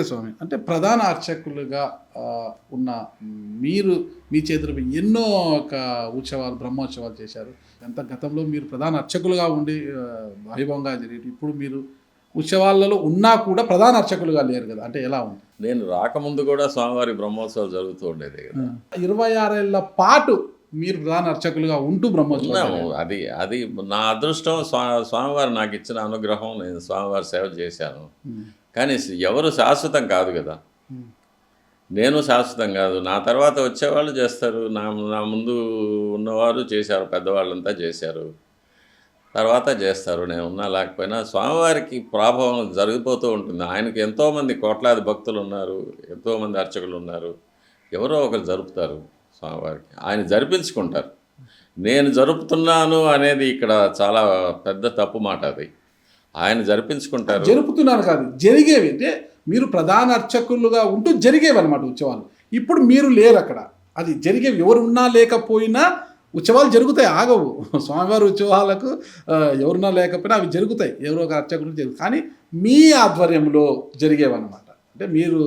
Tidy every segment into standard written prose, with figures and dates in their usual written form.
స్వామి అంటే ప్రధాన అర్చకులుగా ఉన్న మీరు మీ చేతుల ఎన్నో ఒక ఉత్సవాలు బ్రహ్మోత్సవాలు చేశారు. ఎంత గతంలో మీరు ప్రధాన అర్చకులుగా ఉండి వైభవంగా జరిగేది. ఇప్పుడు మీరు ఉత్సవాలలో ఉన్నా కూడా ప్రధాన అర్చకులుగా లేరు కదా, అంటే ఎలా ఉంది? నేను రాకముందు కూడా స్వామివారి బ్రహ్మోత్సవాలు జరుగుతూ ఉండేది కదా. 26 ఏళ్ల పాటు మీరు ప్రధాన అర్చకులుగా ఉంటూ బ్రహ్మోత్సవం. అది అది నా అదృష్టం. స్వామివారు నాకు ఇచ్చిన అనుగ్రహం. నేను స్వామివారి సేవ చేశాను. కానీ ఎవరు శాశ్వతం కాదు కదా. నేను శాశ్వతం కాదు. నా తర్వాత వచ్చేవాళ్ళు చేస్తారు. నా ముందు ఉన్నవారు చేశారు, పెద్దవాళ్ళంతా చేశారు, తర్వాత చేస్తారు. నేను ఉన్నా లేకపోయినా స్వామివారికి ప్రభావం జరిగిపోతూ ఉంటుంది. ఆయనకు ఎంతోమంది కోట్లాది భక్తులు ఉన్నారు, ఎంతోమంది అర్చకులు ఉన్నారు. ఎవరో ఒకరు జరుపుతారు స్వామివారికి, ఆయన జరిపించుకుంటారు. నేను జరుపుతున్నాను అనేది ఇక్కడ చాలా పెద్ద తప్పు మాట. అది ఆయన జరిపించుకుంటారు. జరుపుతున్నారు కాదు, జరిగేవి. అంటే మీరు ప్రధాన అర్చకులుగా ఉంటూ జరిగేవి అనమాట ఉత్సవాలు. ఇప్పుడు మీరు లేరు అక్కడ. అది జరిగేవి. ఎవరున్నా లేకపోయినా ఉత్సవాలు జరుగుతాయి, ఆగవు. స్వామివారి ఉత్సవాలకు ఎవరున్నా లేకపోయినా అవి జరుగుతాయి, ఎవరో ఒక అర్చకులు జరుగుతాయి. కానీ మీ ఆధ్వర్యంలో జరిగేవన్నమాట. అంటే మీరు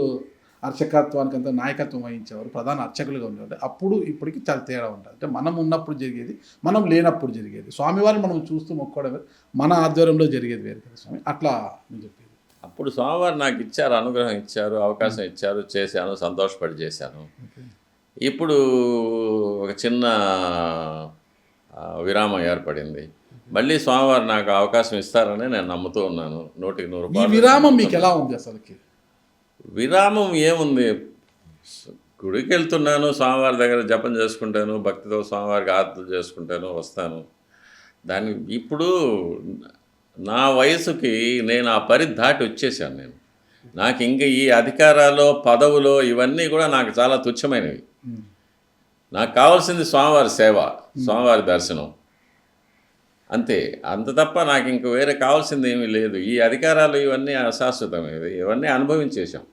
అర్చకత్వానికి అంతా నాయకత్వం వహించేవారు, ప్రధాన అర్చకులుగా ఉండేవారు. అప్పుడు ఇప్పటికి చాలా తేడా ఉంటుంది. అంటే మనం ఉన్నప్పుడు జరిగేది, మనం లేనప్పుడు జరిగేది. స్వామివారిని మనం చూస్తూ మొక్కోవడం మన ఆధ్వర్యంలో జరిగేది వేరు కదా స్వామి. అట్లా నేను చెప్పేది. అప్పుడు స్వామివారు నాకు ఇచ్చారు, అనుగ్రహం ఇచ్చారు, అవకాశం ఇచ్చారు, చేశాను, సంతోషపడి చేశాను. ఇప్పుడు ఒక చిన్న విరామం ఏర్పడింది. మళ్ళీ స్వామివారు నాకు అవకాశం ఇస్తారని నేను నమ్ముతూ ఉన్నాను. 100% ఈ విరామం మీకు ఎలా ఉంది అసలుకి? విరామం ఏముంది, గుడికి వెళ్తున్నాను, స్వామివారి దగ్గర జపం చేసుకుంటాను, భక్తితో స్వామివారికి ఆరతులు చేసుకుంటాను, వస్తాను. దాన్ని ఇప్పుడు నా వయసుకి నేను ఆ పరిధి దాటి వచ్చేసాను. నాకు ఇంకా ఈ అధికారాలు, పదవులు ఇవన్నీ కూడా నాకు చాలా తుచ్చమైనవి. నాకు కావాల్సింది స్వామివారి సేవ, స్వామివారి దర్శనం, అంతే. అంత తప్ప నాకు ఇంక వేరే కావాల్సింది ఏమీ లేదు. ఈ అధికారాలు ఇవన్నీ అశాశ్వతమైనవి, ఇవన్నీ అనుభవించేసాం.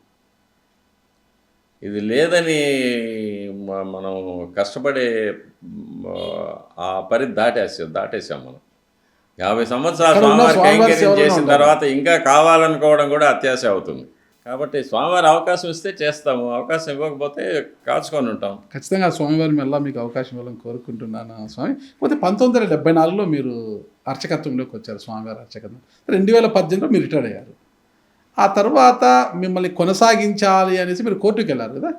ఇది లేదని మనం కష్టపడే ఆ పరిధి దాటేసాం మనం. 50 సంవత్సరాలు స్వామివారి కైంకర్యం చేసిన తర్వాత ఇంకా కావాలనుకోవడం కూడా అత్యాశ అవుతుంది. కాబట్టి స్వామివారి అవకాశం ఇస్తే చేస్తాము, అవకాశం ఇవ్వకపోతే కాచుకొని ఉంటాం. ఖచ్చితంగా స్వామివారి మళ్ళీ మీకు అవకాశం ఇవ్వాలని కోరుకుంటున్నాను స్వామి. పోతే 1974లో మీరు అర్చకత్వంలోకి వచ్చారు, స్వామివారి అర్చకత్వం. 2018లో మీరు రిటైర్డ్ అయ్యారు. ఆ తర్వాత మిమ్మల్ని కొనసాగించాలి అనేసి మీరు కోర్టుకు వెళ్ళారు కదా.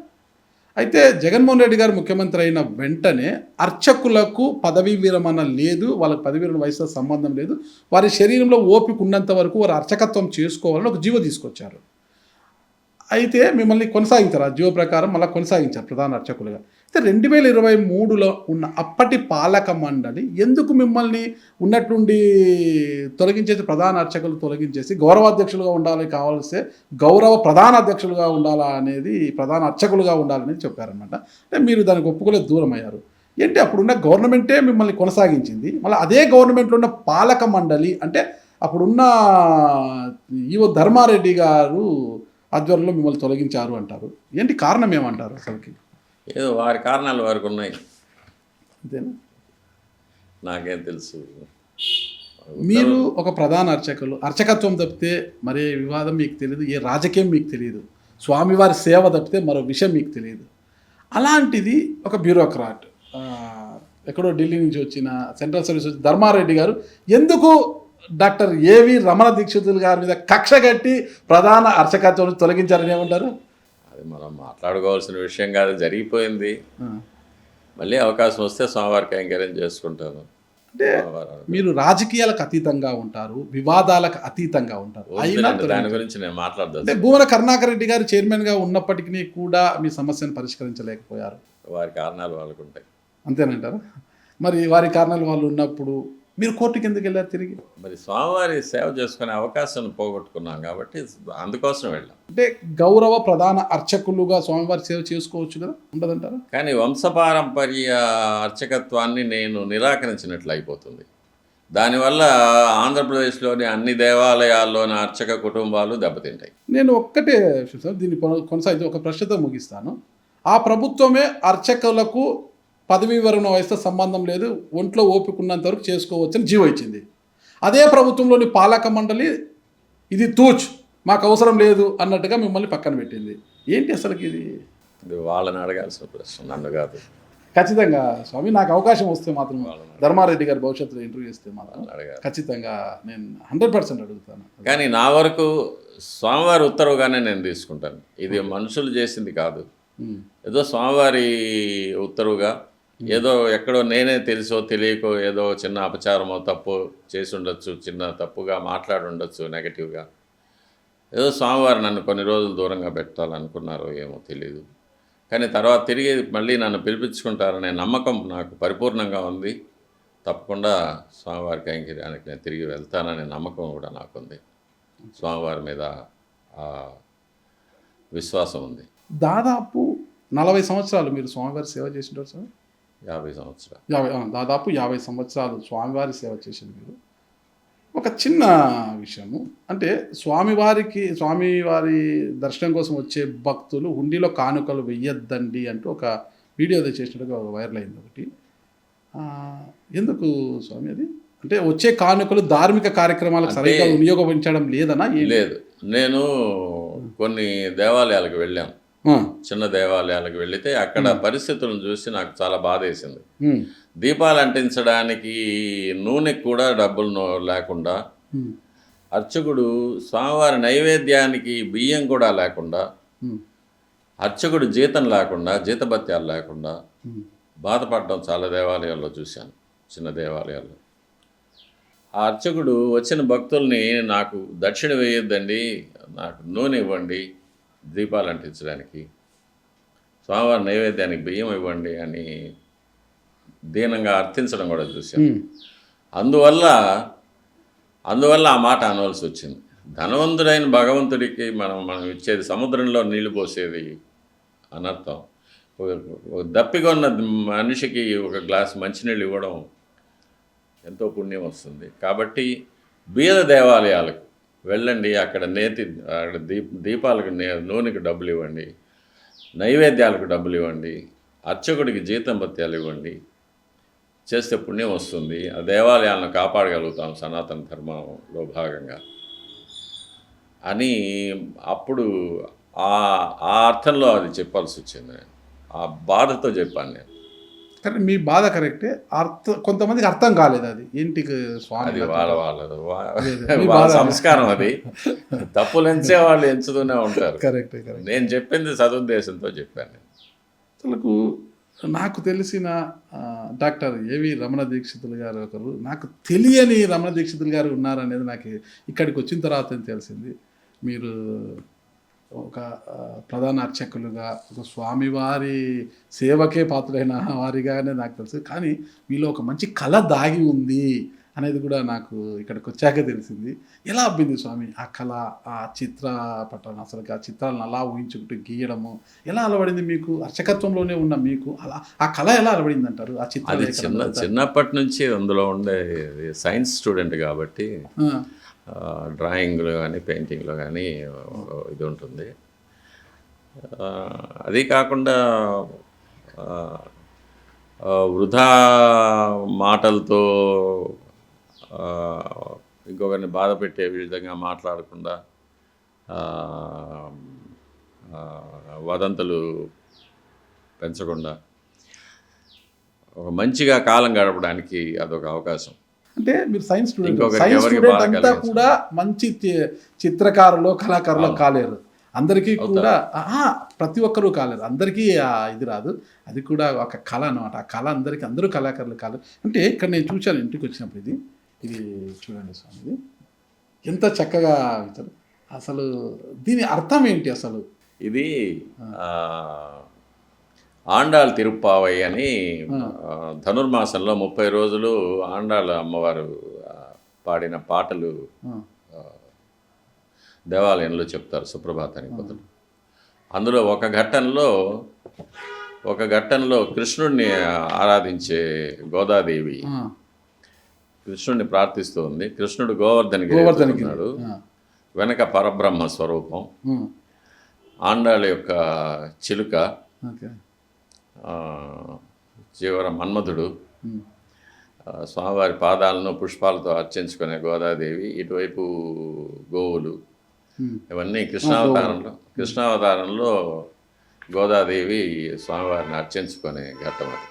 అయితే జగన్మోహన్ రెడ్డి గారు ముఖ్యమంత్రి అయిన వెంటనే అర్చకులకు పదవీ విరమణ లేదు, వాళ్ళకి పదవీ విరమణ వయసుతో సంబంధం లేదు, వారి శరీరంలో ఓపిక ఉన్నంత వరకు వారు అర్చకత్వం చేసుకోవాలని ఒక జీవో తీసుకొచ్చారు. అయితే మిమ్మల్ని కొనసాగించారు, ఆ జీవో ప్రకారం మళ్ళీ కొనసాగించారు ప్రధాన అర్చకులుగా. అయితే 2023లో ఉన్న అప్పటి పాలక మండలి ఎందుకు మిమ్మల్ని ఉన్నట్టుండి తొలగించేసి, ప్రధాన అర్చకులు తొలగించేసి గౌరవాధ్యక్షులుగా ఉండాలి, కావాల్సే గౌరవ ప్రధాన అధ్యక్షులుగా ఉండాలా అనేది, ప్రధాన అర్చకులుగా ఉండాలని చెప్పారనమాట. అంటే మీరు దానికి ఒప్పుకోలేదు, దూరం అయ్యారు. ఏంటి అప్పుడున్న గవర్నమెంటే మిమ్మల్ని కొనసాగించింది, మళ్ళీ అదే గవర్నమెంట్లో ఉన్న పాలక మండలి అంటే అప్పుడున్న ఈవో ధర్మారెడ్డి గారు ఆధ్వర్యంలో మిమ్మల్ని తొలగించారు అంటారు. ఏంటి కారణం ఏమంటారు అసలుకి? ఏదో వారి కారణాలు వారికి ఉన్నాయి, అంతేనా? నాకేం తెలుసు. మీరు ఒక ప్రధాన అర్చకులు, అర్చకత్వం తప్పితే మరే వివాదం మీకు తెలియదు, ఏ రాజకీయం మీకు తెలియదు, స్వామివారి సేవ తప్పితే మరో విషయం మీకు తెలియదు. అలాంటిది ఒక బ్యూరోక్రాట్, ఎక్కడో ఢిల్లీ నుంచి వచ్చిన సెంట్రల్ సర్వీస్ వచ్చి ధర్మారెడ్డి గారు ఎందుకు డాక్టర్ ఏవి రమణ దీక్షితులు గారి మీద కక్ష కట్టి ప్రధాన అర్చకత్వం తొలగించారని ఏమంటారు? అది మనం మాట్లాడుకోవాల్సిన విషయం కాదు, జరిగిపోయింది. మళ్ళీ అవకాశం వస్తే స్వామివారి కైంకర్యం చేసుకుంటాను. అంటే మీరు రాజకీయాలకు అతీతంగా ఉంటారు, వివాదాలకు అతీతంగా ఉంటారు. దాని గురించి నేను మాట్లాడదాను. అంటే భూమన కరుణాకర్ రెడ్డి గారు చైర్మన్గా ఉన్నప్పటికీ కూడా మీ సమస్యను పరిష్కరించలేకపోయారు. వారి కారణాలు వాళ్ళకు ఉంటాయి, అంతేనంటారా? మరి వారి కారణాలు వాళ్ళు ఉన్నప్పుడు మీరు కోర్టుకి ఎందుకు వెళ్ళారు తిరిగి? మరి స్వామివారి సేవ చేసుకునే అవకాశం పోగొట్టుకున్నాం కాబట్టి అందుకోసం వెళ్ళాం. అంటే గౌరవ ప్రధాన అర్చకులుగా స్వామివారి సేవ చేసుకోవచ్చు కదా, ఉండదంటారా? కానీ వంశపారంపర్య అర్చకత్వాన్ని నేను నిరాకరించినట్లు అయిపోతుంది. దానివల్ల ఆంధ్రప్రదేశ్లోని అన్ని దేవాలయాల్లోని అర్చక కుటుంబాలు దెబ్బతింటాయి. నేను ఒక్కటే దీన్ని కొనసాగితే ఒక ప్రశ్నతో ముగిస్తాను. ఆ ప్రభుత్వమే అర్చకులకు పదవీ విరమణ వయసుతో సంబంధం లేదు, ఒంట్లో ఓపిక ఉన్నంత వరకు చేసుకోవచ్చని జీవో ఇచ్చింది. అదే ప్రభుత్వంలోని పాలక మండలి ఇది తూచ్, మాకు అవసరం లేదు అన్నట్టుగా మిమ్మల్ని పక్కన పెట్టింది. ఏంటి అసలుకి ఇది? ఇది వాళ్ళని అడగాల్సిన ప్రశ్న, నన్ను కాదు. ఖచ్చితంగా స్వామి, నాకు అవకాశం వస్తే మాత్రం ధర్మారెడ్డి గారి భవిష్యత్తులో ఇంటర్వ్యూ చేస్తే మాత్రం అడగాలి. ఖచ్చితంగా నేను 100% అడుగుతాను. కానీ నా వరకు స్వామివారి ఉత్తర్వుగానే నేను తీసుకుంటాను. ఇది మనుషులు చేసింది కాదు. ఏదో స్వామివారి ఉత్తర్వుగా, ఏదో ఎక్కడో నేనే తెలుసో తెలియకో ఏదో చిన్న అపచారమో తప్పు చేసి ఉండొచ్చు, చిన్న తప్పుగా మాట్లాడి ఉండొచ్చు నెగటివ్గా. ఏదో స్వామివారు నన్ను కొన్ని రోజులు దూరంగా పెట్టాలనుకున్నారో ఏమో తెలియదు. కానీ తర్వాత తిరిగి మళ్ళీ నన్ను పిలిపించుకుంటారనే నమ్మకం నాకు పరిపూర్ణంగా ఉంది. తప్పకుండా స్వామివారి కైంకర్యానికి నేను తిరిగి వెళ్తాననే నమ్మకం కూడా నాకుంది. స్వామివారి మీద విశ్వాసం ఉంది. దాదాపు 40 సంవత్సరాలు మీరు స్వామివారి సేవ చేసింటారు సార్? 50 సంవత్సరాలు. దాదాపు 50 సంవత్సరాలు స్వామివారి సేవ చేసింది మీరు. ఒక చిన్న విషయము అంటే, స్వామివారి దర్శనం కోసం వచ్చే భక్తులు హుండీలో కానుకలు వెయ్యొద్దండి అంటూ ఒక వీడియో అది చేసినట్టుగా వైరల్ అయింది ఒకటి. ఎందుకు స్వామి అది? అంటే వచ్చే కానుకలు ధార్మిక కార్యక్రమాలకు సరిగ్గా వినియోగించడం లేదనా? లేదు, నేను కొన్ని దేవాలయాలకు వెళ్ళాను. చిన్న దేవాలయాలకు వెళితే అక్కడ పరిస్థితులను చూసి నాకు చాలా బాధ వేసింది. దీపాలు అంటించడానికి నూనెకి కూడా డబ్బులు లేకుండా, అర్చకుడు స్వామివారి నైవేద్యానికి బియ్యం కూడా లేకుండా, అర్చకుడు జీతం లేకుండా, జీతభత్యాలు లేకుండా బాధపడడం చాలా దేవాలయాల్లో చూశాను, చిన్న దేవాలయాల్లో. ఆ అర్చకుడు వచ్చిన భక్తుల్ని నాకు దక్షిణ వేయొద్దండి, నాకు నూనె ఇవ్వండి దీపాలు అంటించడానికి, స్వామివారి నైవేద్యానికి బియ్యం ఇవ్వండి అని దీనంగా అర్థించడం కూడా చూశాను. అందువల్ల ఆ మాట అనవలసి వచ్చింది. ధనవంతుడైన భగవంతుడికి మనం ఇచ్చేది సముద్రంలో నీళ్లు పోసేది అనర్థం. దప్పికొన్న మనిషికి ఒక గ్లాస్ మంచినీళ్ళు ఇవ్వడం ఎంతో పుణ్యం వస్తుంది. కాబట్టి బీద దేవాలయాలకు వెళ్ళండి, అక్కడ దీపాలకు నూనెకి డబ్బులు ఇవ్వండి, నైవేద్యాలకు డబ్బులు ఇవ్వండి, అర్చకుడికి జీతం భత్యాలు ఇవ్వండి, చేస్తే పుణ్యం వస్తుంది. ఆ దేవాలయాలను కాపాడగలుగుతాం సనాతన ధర్మంలో భాగంగా అని అప్పుడు ఆ అర్థంలో అది చెప్పాల్సి వచ్చింది. నేను ఆ బాధతో చెప్పాను. నేను కానీ మీ బాధ కరెక్టే, కొంతమందికి అర్థం కాలేదు అది ఏంటికి స్వామి. అది వాళ్ళ సంస్కారం, అది తప్పులు ఎంచే వాళ్ళు ఎంచుతూనే ఉంటారు. కరెక్ట్. నేను చెప్పింది సదుద్దేశంతో చెప్పాను. అసలు నాకు తెలిసిన డాక్టర్ ఏవి రమణ దీక్షితులు గారు ఒకరు, నాకు తెలియని రమణ దీక్షితులు గారు ఉన్నారనేది నాకు ఇక్కడికి వచ్చిన తర్వాత తెలిసింది. మీరు ఒక ప్రధాన అర్చకులుగా, ఒక స్వామివారి సేవకే పాత్రుడైన వారిగానే నాకు తెలుసు. కానీ మీలో ఒక మంచి కళ దాగి ఉంది అనేది కూడా నాకు ఇక్కడికి వచ్చాక తెలిసింది. ఎలా అబ్బింది స్వామి ఆ కళ, ఆ చిత్రపటం, అసలు ఆ చిత్రాలను అలా ఊహించుకుంటూ గీయడము ఎలా అలవడింది మీకు? అర్చకత్వంలోనే ఉన్న మీకు అలా ఆ కళ ఎలా అలవడింది అంటారు? ఆ చిత్రం చిన్నప్పటి నుంచి అందులో ఉండే సైన్స్ స్టూడెంట్ కాబట్టి డ్రాయింగ్లో కానీ పెయింటింగ్లో కానీ ఇది ఉంటుంది. అది కాకుండా వృధా మాటలతో ఇంకొకరిని బాధ పెట్టే విధంగా మాట్లాడకుండా, వదంతులు పెంచకుండా ఒక మంచిగా కాలం గడపడానికి అదొక అవకాశం. అంటే మీరు సైన్స్ స్టూడెంట్ అంతా కూడా మంచి చిత్రకారులు, కళాకారులు కాలేరు. అందరికీ కూడా ప్రతి ఒక్కరూ కాలేరు, అందరికీ ఇది రాదు. అది కూడా ఒక కళ అనమాట. ఆ కళ అందరూ కళాకారులు కాలేరు. అంటే ఇక్కడ నేను చూశాను ఇంటికి వచ్చినప్పుడు, ఇది చూడండి స్వామి, ఎంత చక్కగా అవుతారు. అసలు దీని అర్థం ఏంటి అసలు? ఇది ఆండాళ్ తిరుప్పావై అని ధనుర్మాసంలో 30 రోజులు ఆండాళ్ అమ్మవారు పాడిన పాటలు దేవాలయంలో చెప్తారు సుప్రభాతానికి బదులు. అందులో ఒక ఘట్టంలో కృష్ణుడిని ఆరాధించే గోదాదేవి కృష్ణుడిని ప్రార్థిస్తూ ఉంది. కృష్ణుడు గోవర్ధనగిరి ఉన్నాడు, వెనక పరబ్రహ్మ స్వరూపం, ఆండాళ్ యొక్క చిలుక, చివర మన్మధుడు, స్వామివారి పాదాలను పుష్పాలతో అర్చించుకునే గోదాదేవి, ఇటువైపు గోవులు, ఇవన్నీ కృష్ణావతారంలో గోదాదేవి స్వామివారిని అర్చించుకునే ఘట్టం అది.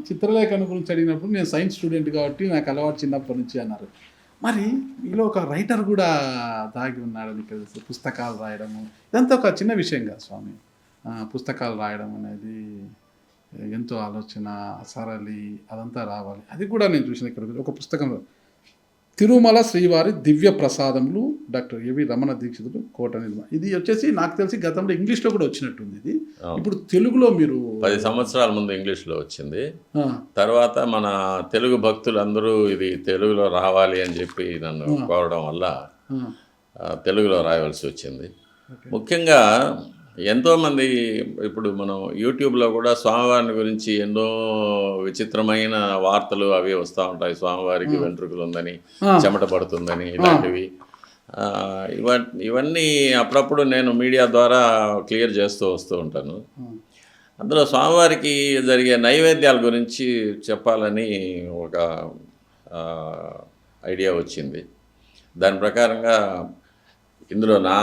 చిత్రలేఖనం గురించి అడిగినప్పుడు నేను సైన్స్ స్టూడెంట్ కాబట్టి నాకు అలవాటు చిన్నప్పటి నుంచి అన్నారు. మరి మీలో ఒక రైటర్ కూడా దాగి ఉన్నాడని తెలుసు. పుస్తకాలు రాయడము ఇదంతా ఒక చిన్న విషయం కాదు స్వామి. పుస్తకాలు రాయడం అనేది ఎంతో ఆలోచన, సరళి అదంతా రావాలి. అది కూడా నేను చూసిన ఇక్కడ ఒక పుస్తకంలో తిరుమల శ్రీవారి దివ్య ప్రసాదములు డాక్టర్ ఏవి రమణ దీక్షితుడు కోట నిర్మాణ. ఇది వచ్చేసి నాకు తెలిసి గతంలో ఇంగ్లీష్లో కూడా వచ్చినట్టుంది. ఇది ఇప్పుడు తెలుగులో మీరు 10 సంవత్సరాల ముందు ఇంగ్లీష్లో వచ్చింది. తర్వాత మన తెలుగు భక్తులందరూ ఇది తెలుగులో రావాలి అని చెప్పి నన్ను కోరడం వల్ల తెలుగులో రాయవలసి వచ్చింది. ముఖ్యంగా ఎంతోమంది ఇప్పుడు మనం యూట్యూబ్లో కూడా స్వామివారిని గురించి ఎన్నో విచిత్రమైన వార్తలు అవి వస్తూ ఉంటాయి. స్వామివారికి వెంట్రుకలు ఉందని, చెమట పడుతుందని, ఇలాంటివి ఇవన్నీ అప్పుడప్పుడు నేను మీడియా ద్వారా క్లియర్ చేస్తూ వస్తూ ఉంటాను. అందులో స్వామివారికి జరిగే నైవేద్యాల గురించి చెప్పాలని ఒక ఐడియా వచ్చింది. దాని ప్రకారంగా ఇందులో నా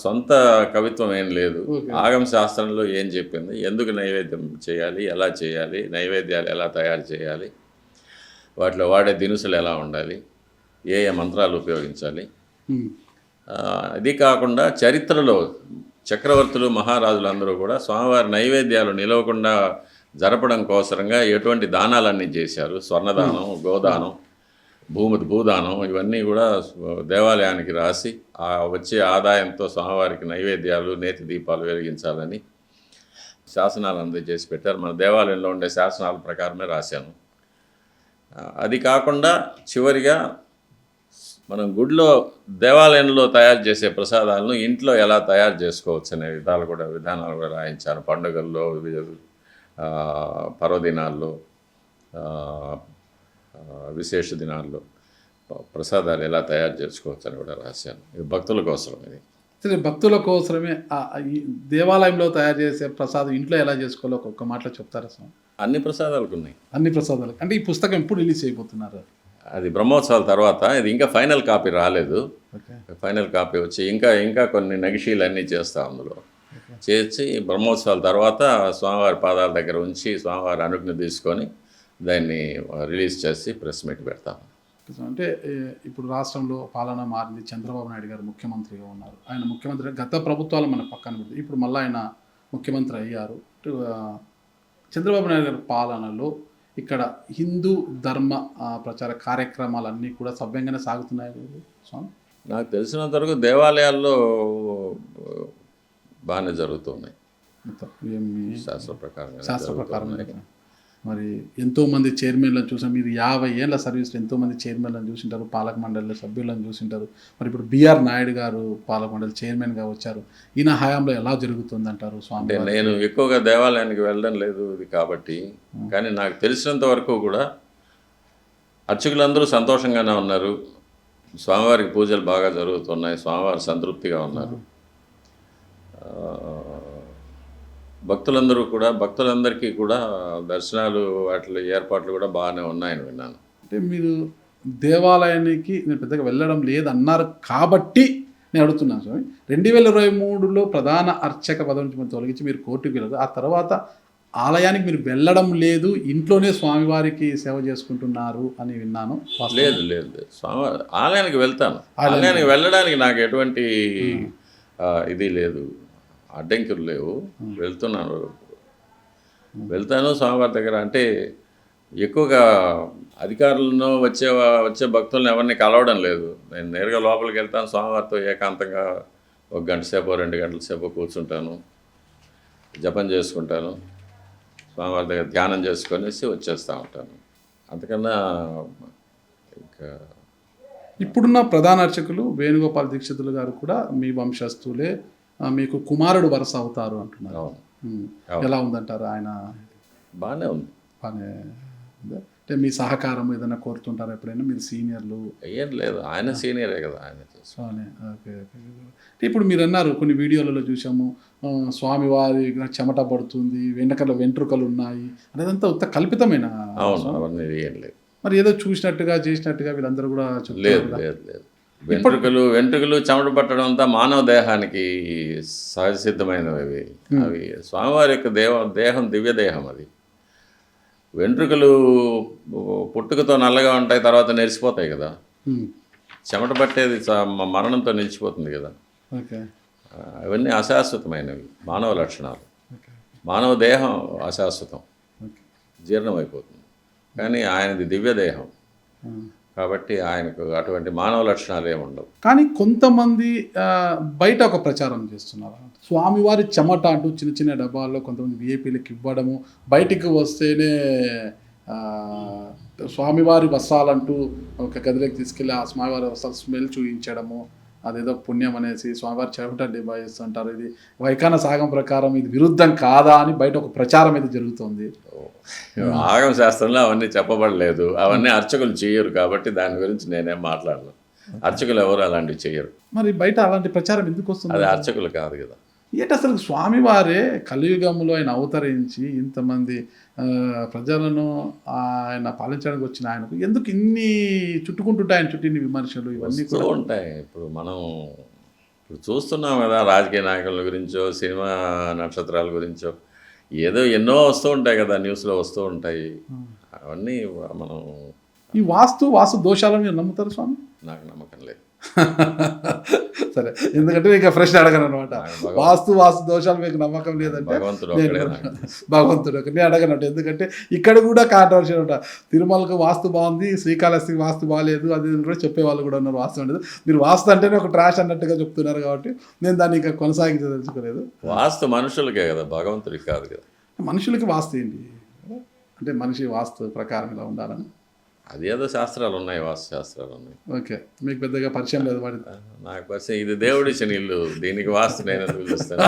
సొంత కవిత్వం ఏం లేదు. ఆగమ శాస్త్రంలో ఏం చెప్పింది, ఎందుకు నైవేద్యం చేయాలి, ఎలా చేయాలి, నైవేద్యాలు ఎలా తయారు చేయాలి, వాటిలో వాడే దినుసులు ఎలా ఉండాలి, ఏ ఏ మంత్రాలు ఉపయోగించాలి. ఇది కాకుండా చరిత్రలో చక్రవర్తులు, మహారాజులు అందరూ కూడా స్వామివారి నైవేద్యాలు నిలవకుండా జరపడం కోసరంగా ఎటువంటి దానాలన్నీ చేశారు. స్వర్ణదానం, గోదానం, భూదానం ఇవన్నీ కూడా దేవాలయానికి రాసి ఆ వచ్చే ఆదాయంతో స్వామివారికి నైవేద్యాలు, నేతి దీపాలు వెలిగించాలని శాసనాలు అందజేసి పెట్టారు. మన దేవాలయంలో ఉండే శాసనాల ప్రకారమే రాశాను. అది కాకుండా చివరిగా మనం గుడిలో దేవాలయంలో తయారు చేసే ప్రసాదాలను ఇంట్లో ఎలా తయారు చేసుకోవచ్చు అనే విధానాలు కూడా రాయించాను. పండుగల్లో, పర్వదినాల్లో, విశేష దినాల్లో ప్రసాదాలు ఎలా తయారు చేసుకోవచ్చు అని కూడా రాశాను. ఇది భక్తుల కోసం. ఇది సరే, భక్తుల కోసమే దేవాలయంలో తయారు చేసే ప్రసాదం ఇంట్లో ఎలా చేసుకోవాలో ఒక్కొక్క మాటలో చెప్తారా స్వామి? అన్ని ప్రసాదాలకు ఉన్నాయి. అన్ని ప్రసాదాలకు అంటే ఈ పుస్తకం ఎప్పుడు రిలీజ్ అయిపోతున్నారు? అది బ్రహ్మోత్సవాల తర్వాత. ఇది ఇంకా ఫైనల్ కాపీ రాలేదు. ఫైనల్ కాపీ వచ్చి ఇంకా కొన్ని నగిషీలు అన్నీ చేస్తాం. అందులో చేసి బ్రహ్మోత్సవాల తర్వాత స్వామివారి పాదాల దగ్గర ఉంచి స్వామివారి అనుజ్ఞ తీసుకొని దాన్ని రిలీజ్ చేసి ప్రెస్ మీట్ పెడతాం. అంటే ఇప్పుడు రాష్ట్రంలో పాలన మారింది. చంద్రబాబు నాయుడు గారు ముఖ్యమంత్రిగా ఉన్నారు. ఆయన ముఖ్యమంత్రి గత ప్రభుత్వాలు మన పక్కన పెడితే ఇప్పుడు మళ్ళీ ఆయన ముఖ్యమంత్రి అయ్యారు. చంద్రబాబు నాయుడు గారి పాలనలో ఇక్కడ హిందూ ధర్మ ప్రచార కార్యక్రమాలన్నీ కూడా సవ్యంగానే సాగుతున్నాయి స్వామి? నాకు తెలిసినంత వరకు దేవాలయాల్లో బాగానే జరుగుతున్నాయి. శాస్త్ర ప్రకారం మరి ఎంతోమంది చైర్మన్లను చూసాం. మీరు 50 ఏళ్ళ సర్వీస్లో ఎంతోమంది చైర్మన్లను చూసింటారు, పాలక మండలి సభ్యులను చూసింటారు. మరి ఇప్పుడు బిఆర్ నాయుడు గారు పాలక మండలి చైర్మన్గా వచ్చారు. ఈయన హయాంలో ఎలా జరుగుతుంది అంటారు స్వామి? నేను ఎక్కువగా దేవాలయానికి వెళ్ళడం లేదు ఇది కాబట్టి, కానీ నాకు తెలిసినంత వరకు కూడా అర్చకులందరూ సంతోషంగానే ఉన్నారు. స్వామివారికి పూజలు బాగా జరుగుతున్నాయి. స్వామివారు సంతృప్తిగా ఉన్నారు. భక్తులందరికీ కూడా దర్శనాలు వాటి ఏర్పాట్లు కూడా బాగానే ఉన్నాయని విన్నాను. అంటే మీరు దేవాలయానికి నేను పెద్దగా వెళ్ళడం లేదన్నారు కాబట్టి నేను అడుగుతున్నాను స్వామి. 2023లో ప్రధాన అర్చక పదవి నుంచి మనం తొలగించి మీరు కోర్టుకు వెళ్ళారు. ఆ తర్వాత ఆలయానికి మీరు వెళ్ళడం లేదు, ఇంట్లోనే స్వామివారికి సేవ చేసుకుంటున్నారు అని విన్నాను. లేదు స్వామివారి ఆలయానికి వెళ్తాను. ఆలయానికి వెళ్ళడానికి నాకు ఎటువంటి ఇది లేదు, అడ్డంకులు లేవు. వెళ్తాను స్వామివారి దగ్గర. అంటే ఎక్కువగా అధికారులను వచ్చే భక్తులను ఎవరిని కలవడం లేదు. నేను నేరుగా లోపలికి వెళ్తాను, స్వామివారితో ఏకాంతంగా 1 గంట సేపు 2 గంటల సేపు కూర్చుంటాను, జపం చేసుకుంటాను, స్వామివారి దగ్గర ధ్యానం చేసుకొనేసి వచ్చేస్తూ ఉంటాను. అంతకన్నా ఇంకా ఇప్పుడున్న ప్రధాన అర్చకులు వేణుగోపాల్ దీక్షితులు గారు కూడా మీ వంశస్థులే, మీకు కుమారుడు వరుస అవుతారు అంటున్నారు. ఎలా ఉందంటారు ఆయన? బాగానే ఉంది. బాగానే అంటే మీ సహకారం ఏదైనా కోరుతుంటారు ఎప్పుడైనా? మీరు సీనియర్లు? ఏం లేదు, ఆయన సీనియరే కదా ఆయన. ఓకే. ఇప్పుడు మీరు అన్నారు కొన్ని వీడియోలలో చూసాము, స్వామివారి చెమట పడుతుంది, వెంట్రుకలు ఉన్నాయి అనేదంతా ఉత్త కల్పితమైన. అవును, అవన్నీ ఏం లేదు. మరి ఏదో చూసినట్టుగా చేసినట్టుగా వీళ్ళందరూ కూడా లేదు. వెంట్రుకలు చెమట పట్టడం అంతా మానవ దేహానికి సహజసిద్ధమైనవి అవి. అవి స్వామివారి యొక్క దేహం దివ్య దేహం అది. వెంట్రుకలు పుట్టుకతో నల్లగా ఉంటాయి, తర్వాత నెరిసిపోతాయి కదా. చెమట పట్టేది మరణంతో నిలిచిపోతుంది కదా. ఓకే. అవన్నీ అశాశ్వతమైనవి మానవ లక్షణాలు. మానవ దేహం అశాశ్వతం, జీర్ణమైపోతుంది. కానీ ఆయనది దివ్య దేహం కాబట్టి ఆయనకు అటువంటి మానవ లక్షణాలు ఏమి ఉండవు. కానీ కొంతమంది బయట ఒక ప్రచారం చేస్తున్నారు, స్వామివారి చెమట అంటూ చిన్న చిన్న డబ్బాల్లో కొంతమంది విఐపీలకు ఇవ్వడము, బయటికి వస్తేనే స్వామివారి వస్త్రాలంటూ ఒక గదిలోకి తీసుకెళ్ళి ఆ స్వామివారి వస్త్రాలు స్మెల్ చూపించడము, అదేదో పుణ్యం అనేసి స్వామివారి చెమట డిబ్బా చేస్తుంటారు. ఇది వైఖాన సాగం ప్రకారం ఇది విరుద్ధం కాదా అని బయట ఒక ప్రచారం అయితే జరుగుతుంది. ఆగమ శాస్త్రంలో అవన్నీ చెప్పబడలేదు, అవన్నీ అర్చకులు చేయరు కాబట్టి దాని గురించి నేనేం మాట్లాడను. అర్చకులు ఎవరు అలాంటివి చేయరు. మరి బయట అలాంటి ప్రచారం ఎందుకు వస్తుంది? అది అర్చకులు కాదు కదా. ఏంటి అసలు స్వామివారే కలియుగంలో ఆయన అవతరించి ఇంతమంది ప్రజలను ఆయన పాలించడానికి వచ్చిన ఆయనకు ఎందుకు ఇన్ని చుట్టుకుంటుంటాయి, ఆయన చుట్టూ ఇన్ని విమర్శలు ఇవన్నీ కూడా ఉంటాయి. ఇప్పుడు చూస్తున్నాం కదా, రాజకీయ నాయకుల గురించో సినిమా నక్షత్రాల గురించో ఏదో ఎన్నో వస్తూ ఉంటాయి కదా, న్యూస్లో వస్తూ ఉంటాయి. అవన్నీ మనం ఈ వాస్తు దోషాలను మీరు నమ్ముతారు స్వామి? నాకు నమ్మకం లేదు. సరే, ఎందుకంటే ఇంకా ప్రశ్న అడగను అనమాట. వాస్తు దోషాలు మీకు నమ్మకం లేదంటే భగవంతుడు నేను అడగనట్టు. ఎందుకంటే ఇక్కడ కూడా కాంట్రవర్సీ అనమాట. తిరుమలకు వాస్తు బాగుంది, శ్రీకాళహస్తికి వాస్తు బాగాలేదు, అది కూడా చెప్పేవాళ్ళు కూడా ఉన్నారు. వాస్తు అనేది మీరు వాస్తు అంటేనే ఒక ట్రాష్ అన్నట్టుగా చెప్తున్నారు కాబట్టి నేను దాన్ని ఇంకా కొనసాగించదలుచుకోలేదు. వాస్తు మనుషులకే కదా, భగవంతుడికి కాదు కదా. మనుషులకి వాస్తు ఏంటి అంటే మనిషి వాస్తు ప్రకారం ఇలా ఉండాలని అది ఏదో శాస్త్రాలు ఉన్నాయి, వాస్తు శాస్త్రాలు ఉన్నాయి. ఓకే, మీకు పెద్దగా పరిచయం లేదు వాడి? నాకు పరిచయం, ఇది దేవుడిచ్చిన ఇల్లు, దీనికి వాస్తు నేను ఎందుకు పిలుస్తాను?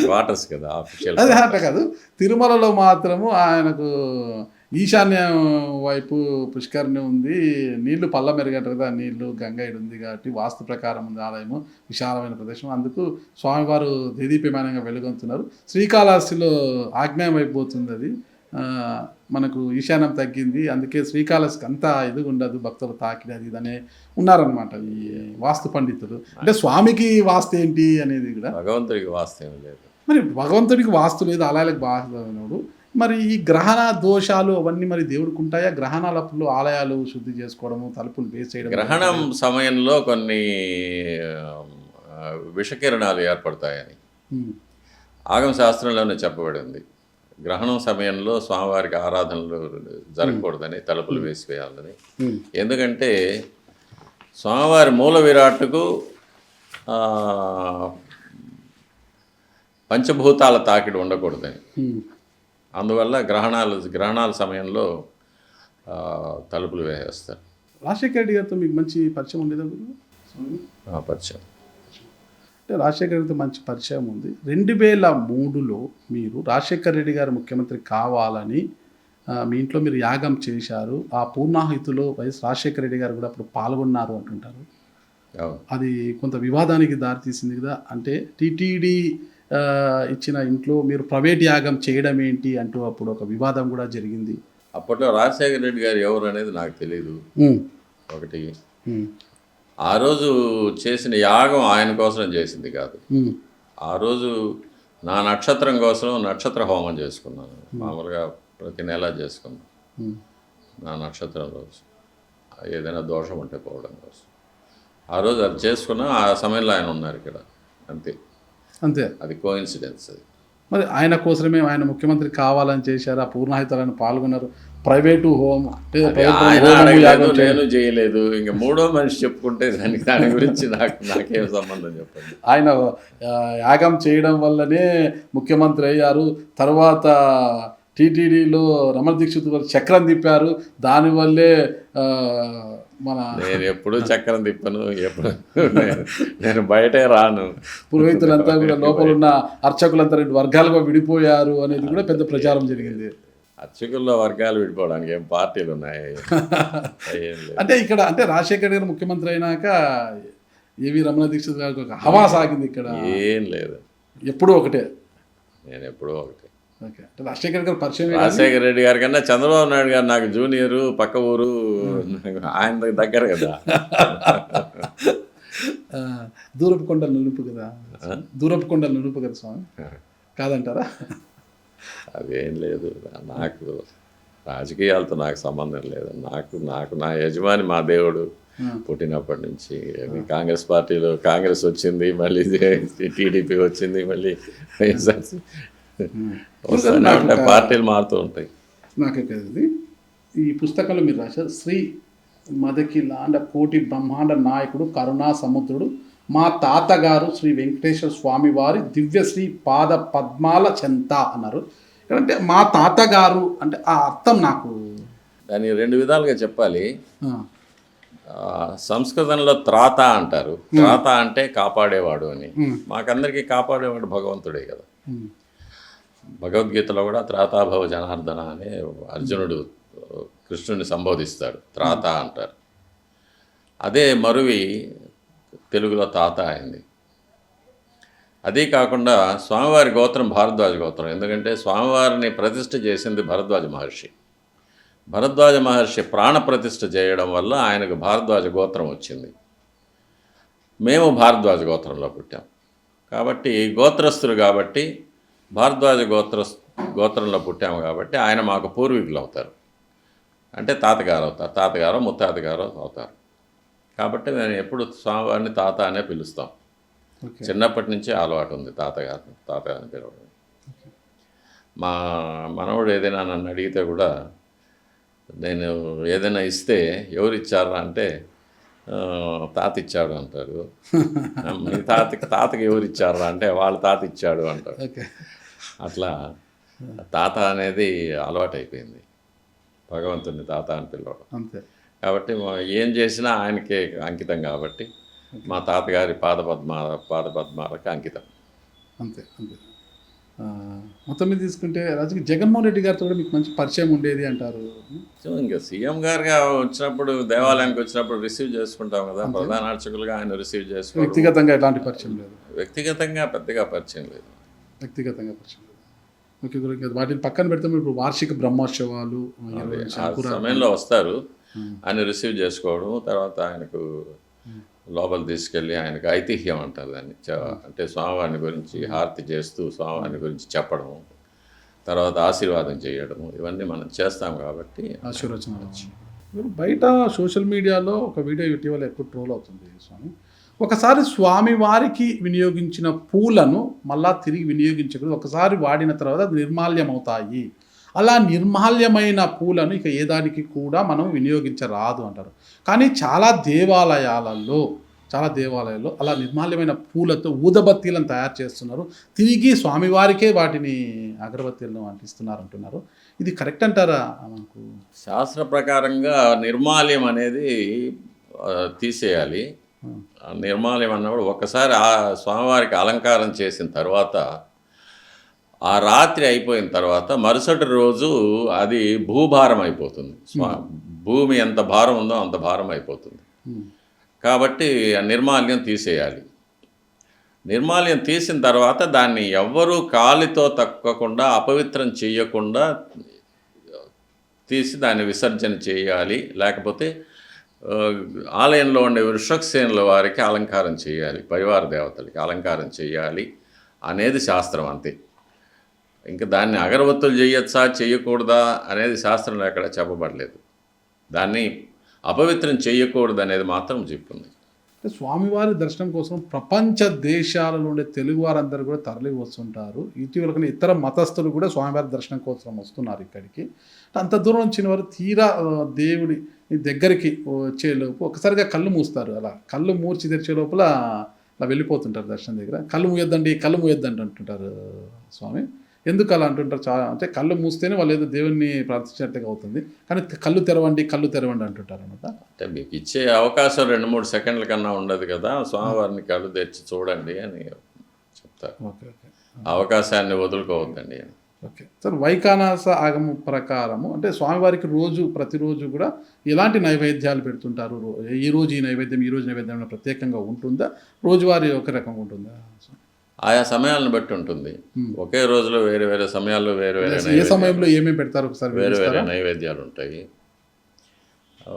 క్వార్టర్స్ కదా, ఆఫీషియల్. అదే అట్లా కాదు, తిరుమలలో మాత్రము ఆయనకు ఈశాన్యం వైపు పుష్కరిణి ఉంది, నీళ్లు పల్ల మెరుగట కదా, నీళ్లు గంగైడు ఉంది కాబట్టి వాస్తు ప్రకారం ఉంది ఆలయము, విశాలమైన ప్రదేశం. అందుకు స్వామివారు దేదీప్యమానంగా వెలుగొంతున్నారు. శ్రీకాళహస్తిలో ఆగ్నేయం వైపు పోతుంది, అది మనకు ఈశాన్యం తగ్గింది, అందుకే శ్రీకాళహస్తికి అంతా ఎదుగు ఉండదు, భక్తులు తాకిడి అది ఇదనే ఉన్నారనమాట ఈ వాస్తు పండితులు. అంటే స్వామికి వాస్తు ఏంటి అనేది కూడా, భగవంతుడికి వాస్తు ఏమి లేదు. మరి భగవంతుడికి వాస్తు లేదు, ఆలయాలకు వాస్తు. మరి ఈ గ్రహణ దోషాలు అవన్నీ మరి దేవుడికి ఉంటాయా? గ్రహణాలప్పుడు ఆలయాలు శుద్ధి చేసుకోవడము, తలుపులు వేసేయడం, గ్రహణం సమయంలో కొన్ని విషకిరణాలు ఏర్పడతాయని ఆగమ శాస్త్రంలోనే చెప్పబడింది. గ్రహణం సమయంలో స్వామివారికి ఆరాధనలు జరగకూడదని, తలుపులు వేసివేయాలని. ఎందుకంటే స్వామివారి మూల విరాట్టుకు పంచభూతాల తాకిడి ఉండకూడదని. అందువల్ల గ్రహణాల సమయంలో తలుపులు వేసేస్తారు. రాజశేఖర రెడ్డి గారితో మీకు మంచి పరిచయం ఉండేదా? పరిచయం అంటే రాజశేఖర రెడ్డితో మంచి పరిచయం ఉంది. 2003లో మీరు రాజశేఖర రెడ్డి గారు ముఖ్యమంత్రి కావాలని మీ ఇంట్లో మీరు యాగం చేశారు. ఆ పూర్ణాహుతిలో వైఎస్ రాజశేఖర రెడ్డి గారు కూడా అప్పుడు పాల్గొన్నారు అంటుంటారు. అది కొంత వివాదానికి దారితీసింది కదా. అంటే టీటీడీ ఇచ్చిన ఇంట్లో మీరు ప్రైవేట్ యాగం చేయడం ఏంటి అంటూ అప్పుడు ఒక వివాదం కూడా జరిగింది. అప్పట్లో రాజశేఖర రెడ్డి గారు ఎవరు అనేది నాకు తెలియదు. ఒకటి, ఆ రోజు చేసిన యాగం ఆయన కోసం చేసింది కాదు. ఆ రోజు నా నక్షత్రం కోసం నక్షత్ర హోమం చేసుకున్నాను. మామూలుగా ప్రతి నెల చేసుకున్నాను. నా నక్షత్రం రోజు ఏదైనా దోషం ఉంటే పోవడం కోసం ఆ రోజు అది చేసుకున్నా. ఆ సమయంలో ఆయన ఉన్నారు ఇక్కడ, అంతే. అది కోఇన్సిడెన్స్. అది మరి ఆయన కోసమే ఆయన ముఖ్యమంత్రి కావాలని చేశారు. ఆ పూర్ణాహితాలను పాల్గొన్నారు. ప్రైవేటు హోమ్ నేను చేయలేదు. ఇంకా మూడో మనిషి చెప్పుకుంటే దాని గురించి నాకేం సంబంధం చెప్పండి. ఆయన యాగం చేయడం వల్లనే ముఖ్యమంత్రి అయ్యారు. తర్వాత టీటీడీలో రమణ దీక్షిత్ గారు చక్రం తిప్పారు. దానివల్లే నేను ఎప్పుడు చక్రం తిప్పను, ఎప్పుడు నేను బయటే రాను. పురోహితులంతా కూడా లోపల ఉన్న అర్చకులంతా 2 వర్గాలుగా విడిపోయారు అనేది కూడా పెద్ద ప్రచారం జరిగింది. అర్చకుల్లో వర్గాలు విడిపోవడానికి ఏం పార్టీలు ఉన్నాయి? అంటే ఇక్కడ అంటే రాజశేఖర్ గారు ముఖ్యమంత్రి అయినాక ఏవి రమణ దీక్షిత్ గారికి ఒక హవా సాగింది ఇక్కడ. ఏం లేదు, ఎప్పుడూ ఒకటే. నేను ఎప్పుడూ ఒకటే. ఓకే. అంటే రాజశేఖర్ గారు పరిచయం రాజశేఖర రెడ్డి గారి కన్నా చంద్రబాబు నాయుడు గారు నాకు జూనియరు, పక్క ఊరు, ఆయన దగ్గర కదా. దూరపు కొండలు నునుపు కదా, దూరపు కొండలు నునుపు కదా స్వామి, కాదంటారా? అవేం లేదు, నాకు రాజకీయాలతో నాకు సంబంధం లేదు. నాకు నాకు నా యజమాని మా దేవుడు పుట్టినప్పటి నుంచి. కాంగ్రెస్ పార్టీలో కాంగ్రెస్ వచ్చింది, మళ్ళీ టీడీపీ వచ్చింది, మళ్ళీ వైఎస్ఆర్సీ వస్తూనే ఉంటాయి, పార్టీలు మారుతూ ఉంటాయి. నాకే కదా ఈ పుస్తకంలో మీరు రాశారు, శ్రీ మదకిలాండ కోటి బ్రహ్మాండ నాయకుడు కరుణా సముద్రుడు మా తాతగారు శ్రీ వెంకటేశ్వర స్వామి వారి దివ్యశ్రీ పాద పద్మాల చెంత అన్నారు. అంటే మా తాతగారు అంటే ఆ అర్థం నాకు దాన్ని రెండు విధాలుగా చెప్పాలి. సంస్కృతంలో త్రాత అంటారు. త్రాత అంటే కాపాడేవాడు అని. మాకందరికీ కాపాడేవాడు భగవంతుడే కదా. భగవద్గీతలో కూడా త్రాతాభవ జనార్దన అనే అర్జునుడు కృష్ణుని సంబోధిస్తాడు, త్రాత అంటారు. అదే మరువి తెలుగులో తాత అయింది. అదే కాకుండా స్వామివారి గోత్రం భారద్వాజ గోత్రం. ఎందుకంటే స్వామివారిని ప్రతిష్ఠ చేసింది భరద్వాజ మహర్షి. భరద్వాజ మహర్షి ప్రాణ ప్రతిష్ఠ చేయడం వల్ల ఆయనకు భారద్వాజ గోత్రం వచ్చింది. మేము భారద్వాజ గోత్రంలో పుట్టాం కాబట్టి గోత్రస్తులు కాబట్టి భారద్వాజ గోత్రంలో పుట్టాము కాబట్టి ఆయన మాకు పూర్వీకులు అవుతారు. అంటే తాతగారు అవుతారు, తాతగారు ముత్తాతగారు అవుతారు. కాబట్టి మేము ఎప్పుడు స్వామివారిని తాత అనే పిలుస్తాం. చిన్నప్పటి నుంచి అలవాటు ఉంది తాతగారిని పిలవడం. మా మనవడు ఏదైనా నన్ను అడిగితే కూడా నేను ఏదైనా ఇస్తే ఎవరు ఇచ్చారా అంటే తాత ఇచ్చాడు అంటారు. మీ తాతకి ఎవరు ఇచ్చారా అంటే వాళ్ళ తాత ఇచ్చాడు అంటారు. అట్లా తాత అనేది అలవాటు అయిపోయింది, భగవంతుని తాత అని పిలవడం. అంతే. కాబట్టి ఏం చేసినా ఆయనకే అంకితం కాబట్టి మా తాతగారి పాదపద్మాలకు అంకితం. అంతే అంతే. మొత్తం మీద తీసుకుంటే రాజకీయ జగన్మోహన్ రెడ్డి గారితో కూడా మీకు మంచి పరిచయం ఉండేది అంటారు. ఇంకా సీఎం గారుగా వచ్చినప్పుడు, దేవాలయానికి వచ్చినప్పుడు రిసీవ్ చేసుకుంటాం కదా, ప్రధాన అర్చకులుగా ఆయన రిసీవ్ చేసుకుంటాం. వ్యక్తిగతంగా ఎలాంటి పరిచయం లేదు? వ్యక్తిగతంగా పెద్దగా పరిచయం లేదు. వ్యక్తిగతంగా పరిచయం లేదు. ఓకే. వాటిని పక్కన పెడితే మీరు వార్షిక బ్రహ్మోత్సవాలు సమయంలో వస్తారు, ఆయన రిసీవ్ చేసుకోవడం, తర్వాత ఆయనకు లోపల తీసుకెళ్ళి ఆయనకు ఐతిహ్యం అంటారు దాన్ని, అంటే స్వామివారిని గురించి హారతి చేస్తూ స్వామివారిని గురించి చెప్పడం, తర్వాత ఆశీర్వాదం చేయడము, ఇవన్నీ మనం చేస్తాం కాబట్టి ఆశీర్వచనం. మీరు బయట సోషల్ మీడియాలో ఒక వీడియో ఇటీవల ఎక్కువ ట్రోల్ అవుతుంది స్వామి. ఒకసారి స్వామివారికి వినియోగించిన పూలను మళ్ళా తిరిగి వినియోగించకూడదు, ఒకసారి వాడిన తర్వాత అది నిర్మాల్యం అవుతాయి, అలా నిర్మాల్యమైన పూలను ఇక ఏదానికి కూడా మనం వినియోగించరాదు అంటారు. కానీ చాలా దేవాలయాలలో అలా నిర్మాల్యమైన పూలతో ఊదబత్తీలను తయారు చేస్తున్నారు, తిరిగి స్వామివారికే వాటిని అగరబత్తీలను అంటిస్తున్నారు అంటున్నారు. ఇది కరెక్ట్ అంటారా? మనకు శాస్త్ర ప్రకారంగా నిర్మాల్యం అనేది తీసేయాలి. నిర్మాల్యం అన్నప్పుడు ఒకసారి ఆ స్వామివారికి అలంకారం చేసిన తర్వాత, ఆ రాత్రి అయిపోయిన తర్వాత మరుసటి రోజు అది భూభారం అయిపోతుంది. భూమి ఎంత భారం ఉందో అంత భారం అయిపోతుంది. కాబట్టి నిర్మాల్యం తీసేయాలి. నిర్మాల్యం తీసిన తర్వాత దాన్ని ఎవ్వరూ కాలితో తక్కకుండా, అపవిత్రం చేయకుండా తీసి దాన్ని విసర్జన చేయాలి. లేకపోతే ఆలయంలో ఉండే వృషక్సేనుల వారికి అలంకారం చేయాలి, పరివార దేవతలకి అలంకారం చేయాలి అనేది శాస్త్రం. అంతే. ఇంకా దాన్ని అగరబత్తులు చేయొచ్చా చేయకూడదా అనేది శాస్త్రంలో ఎక్కడ చెప్పబడలేదు. దాన్ని అపవిత్రం చేయకూడదు అనేది మాత్రం చెప్తుంది. స్వామివారి దర్శనం కోసం ప్రపంచ దేశాలలో ఉండే తెలుగు వారందరూ కూడా తరలి వస్తుంటారు. ఇటీవల కానీ ఇతర మతస్థులు కూడా స్వామివారి దర్శనం కోసం వస్తున్నారు ఇక్కడికి. అంత దూరం వచ్చిన వారు తీరా దేవుడి దగ్గరికి వచ్చేలోపు ఒకసారిగా కళ్ళు మూస్తారు. అలా కళ్ళు మూర్చి తెరిచే లోపల అలా వెళ్ళిపోతుంటారు దర్శనం దగ్గర. కళ్ళు మూయొద్దండి అంటుంటారు స్వామి. ఎందుకు అలా అంటుంటారు? చాలా అంటే కళ్ళు మూస్తేనే వాళ్ళు ఏదో దేవుణ్ణి ప్రార్థించినట్టుగా అవుతుంది, కానీ కళ్ళు తెరవండి అంటుంటారు అనమాట. అంటే మీకు ఇచ్చే అవకాశం 2-3 సెకండ్ల కన్నా ఉండదు కదా, స్వామివారిని కళ్ళు తెరిచి చూడండి అని చెప్తారు. ఓకే. అవకాశాన్ని వదులుకోవద్దండి అని. Okay sir. వైఖానస ఆగమ ప్రకారము అంటే స్వామివారికి ప్రతిరోజు కూడా ఎలాంటి నైవేద్యాలు పెడుతుంటారు? ఈ రోజు నైవేద్యం ప్రత్యేకంగా ఉంటుందా? రోజువారీ ఒక రకంగా ఉంటుందా? ఆయా సమయాలను బట్టి ఉంటుంది. ఒకే రోజులో వేరే వేరే సమయాల్లో వేరే వేరే ఏ సమయంలో ఏమేమి పెడతారు ఒకసారి వేరే వేరే వివరిస్తారా? నైవేద్యాలు ఉంటాయి. ఆ,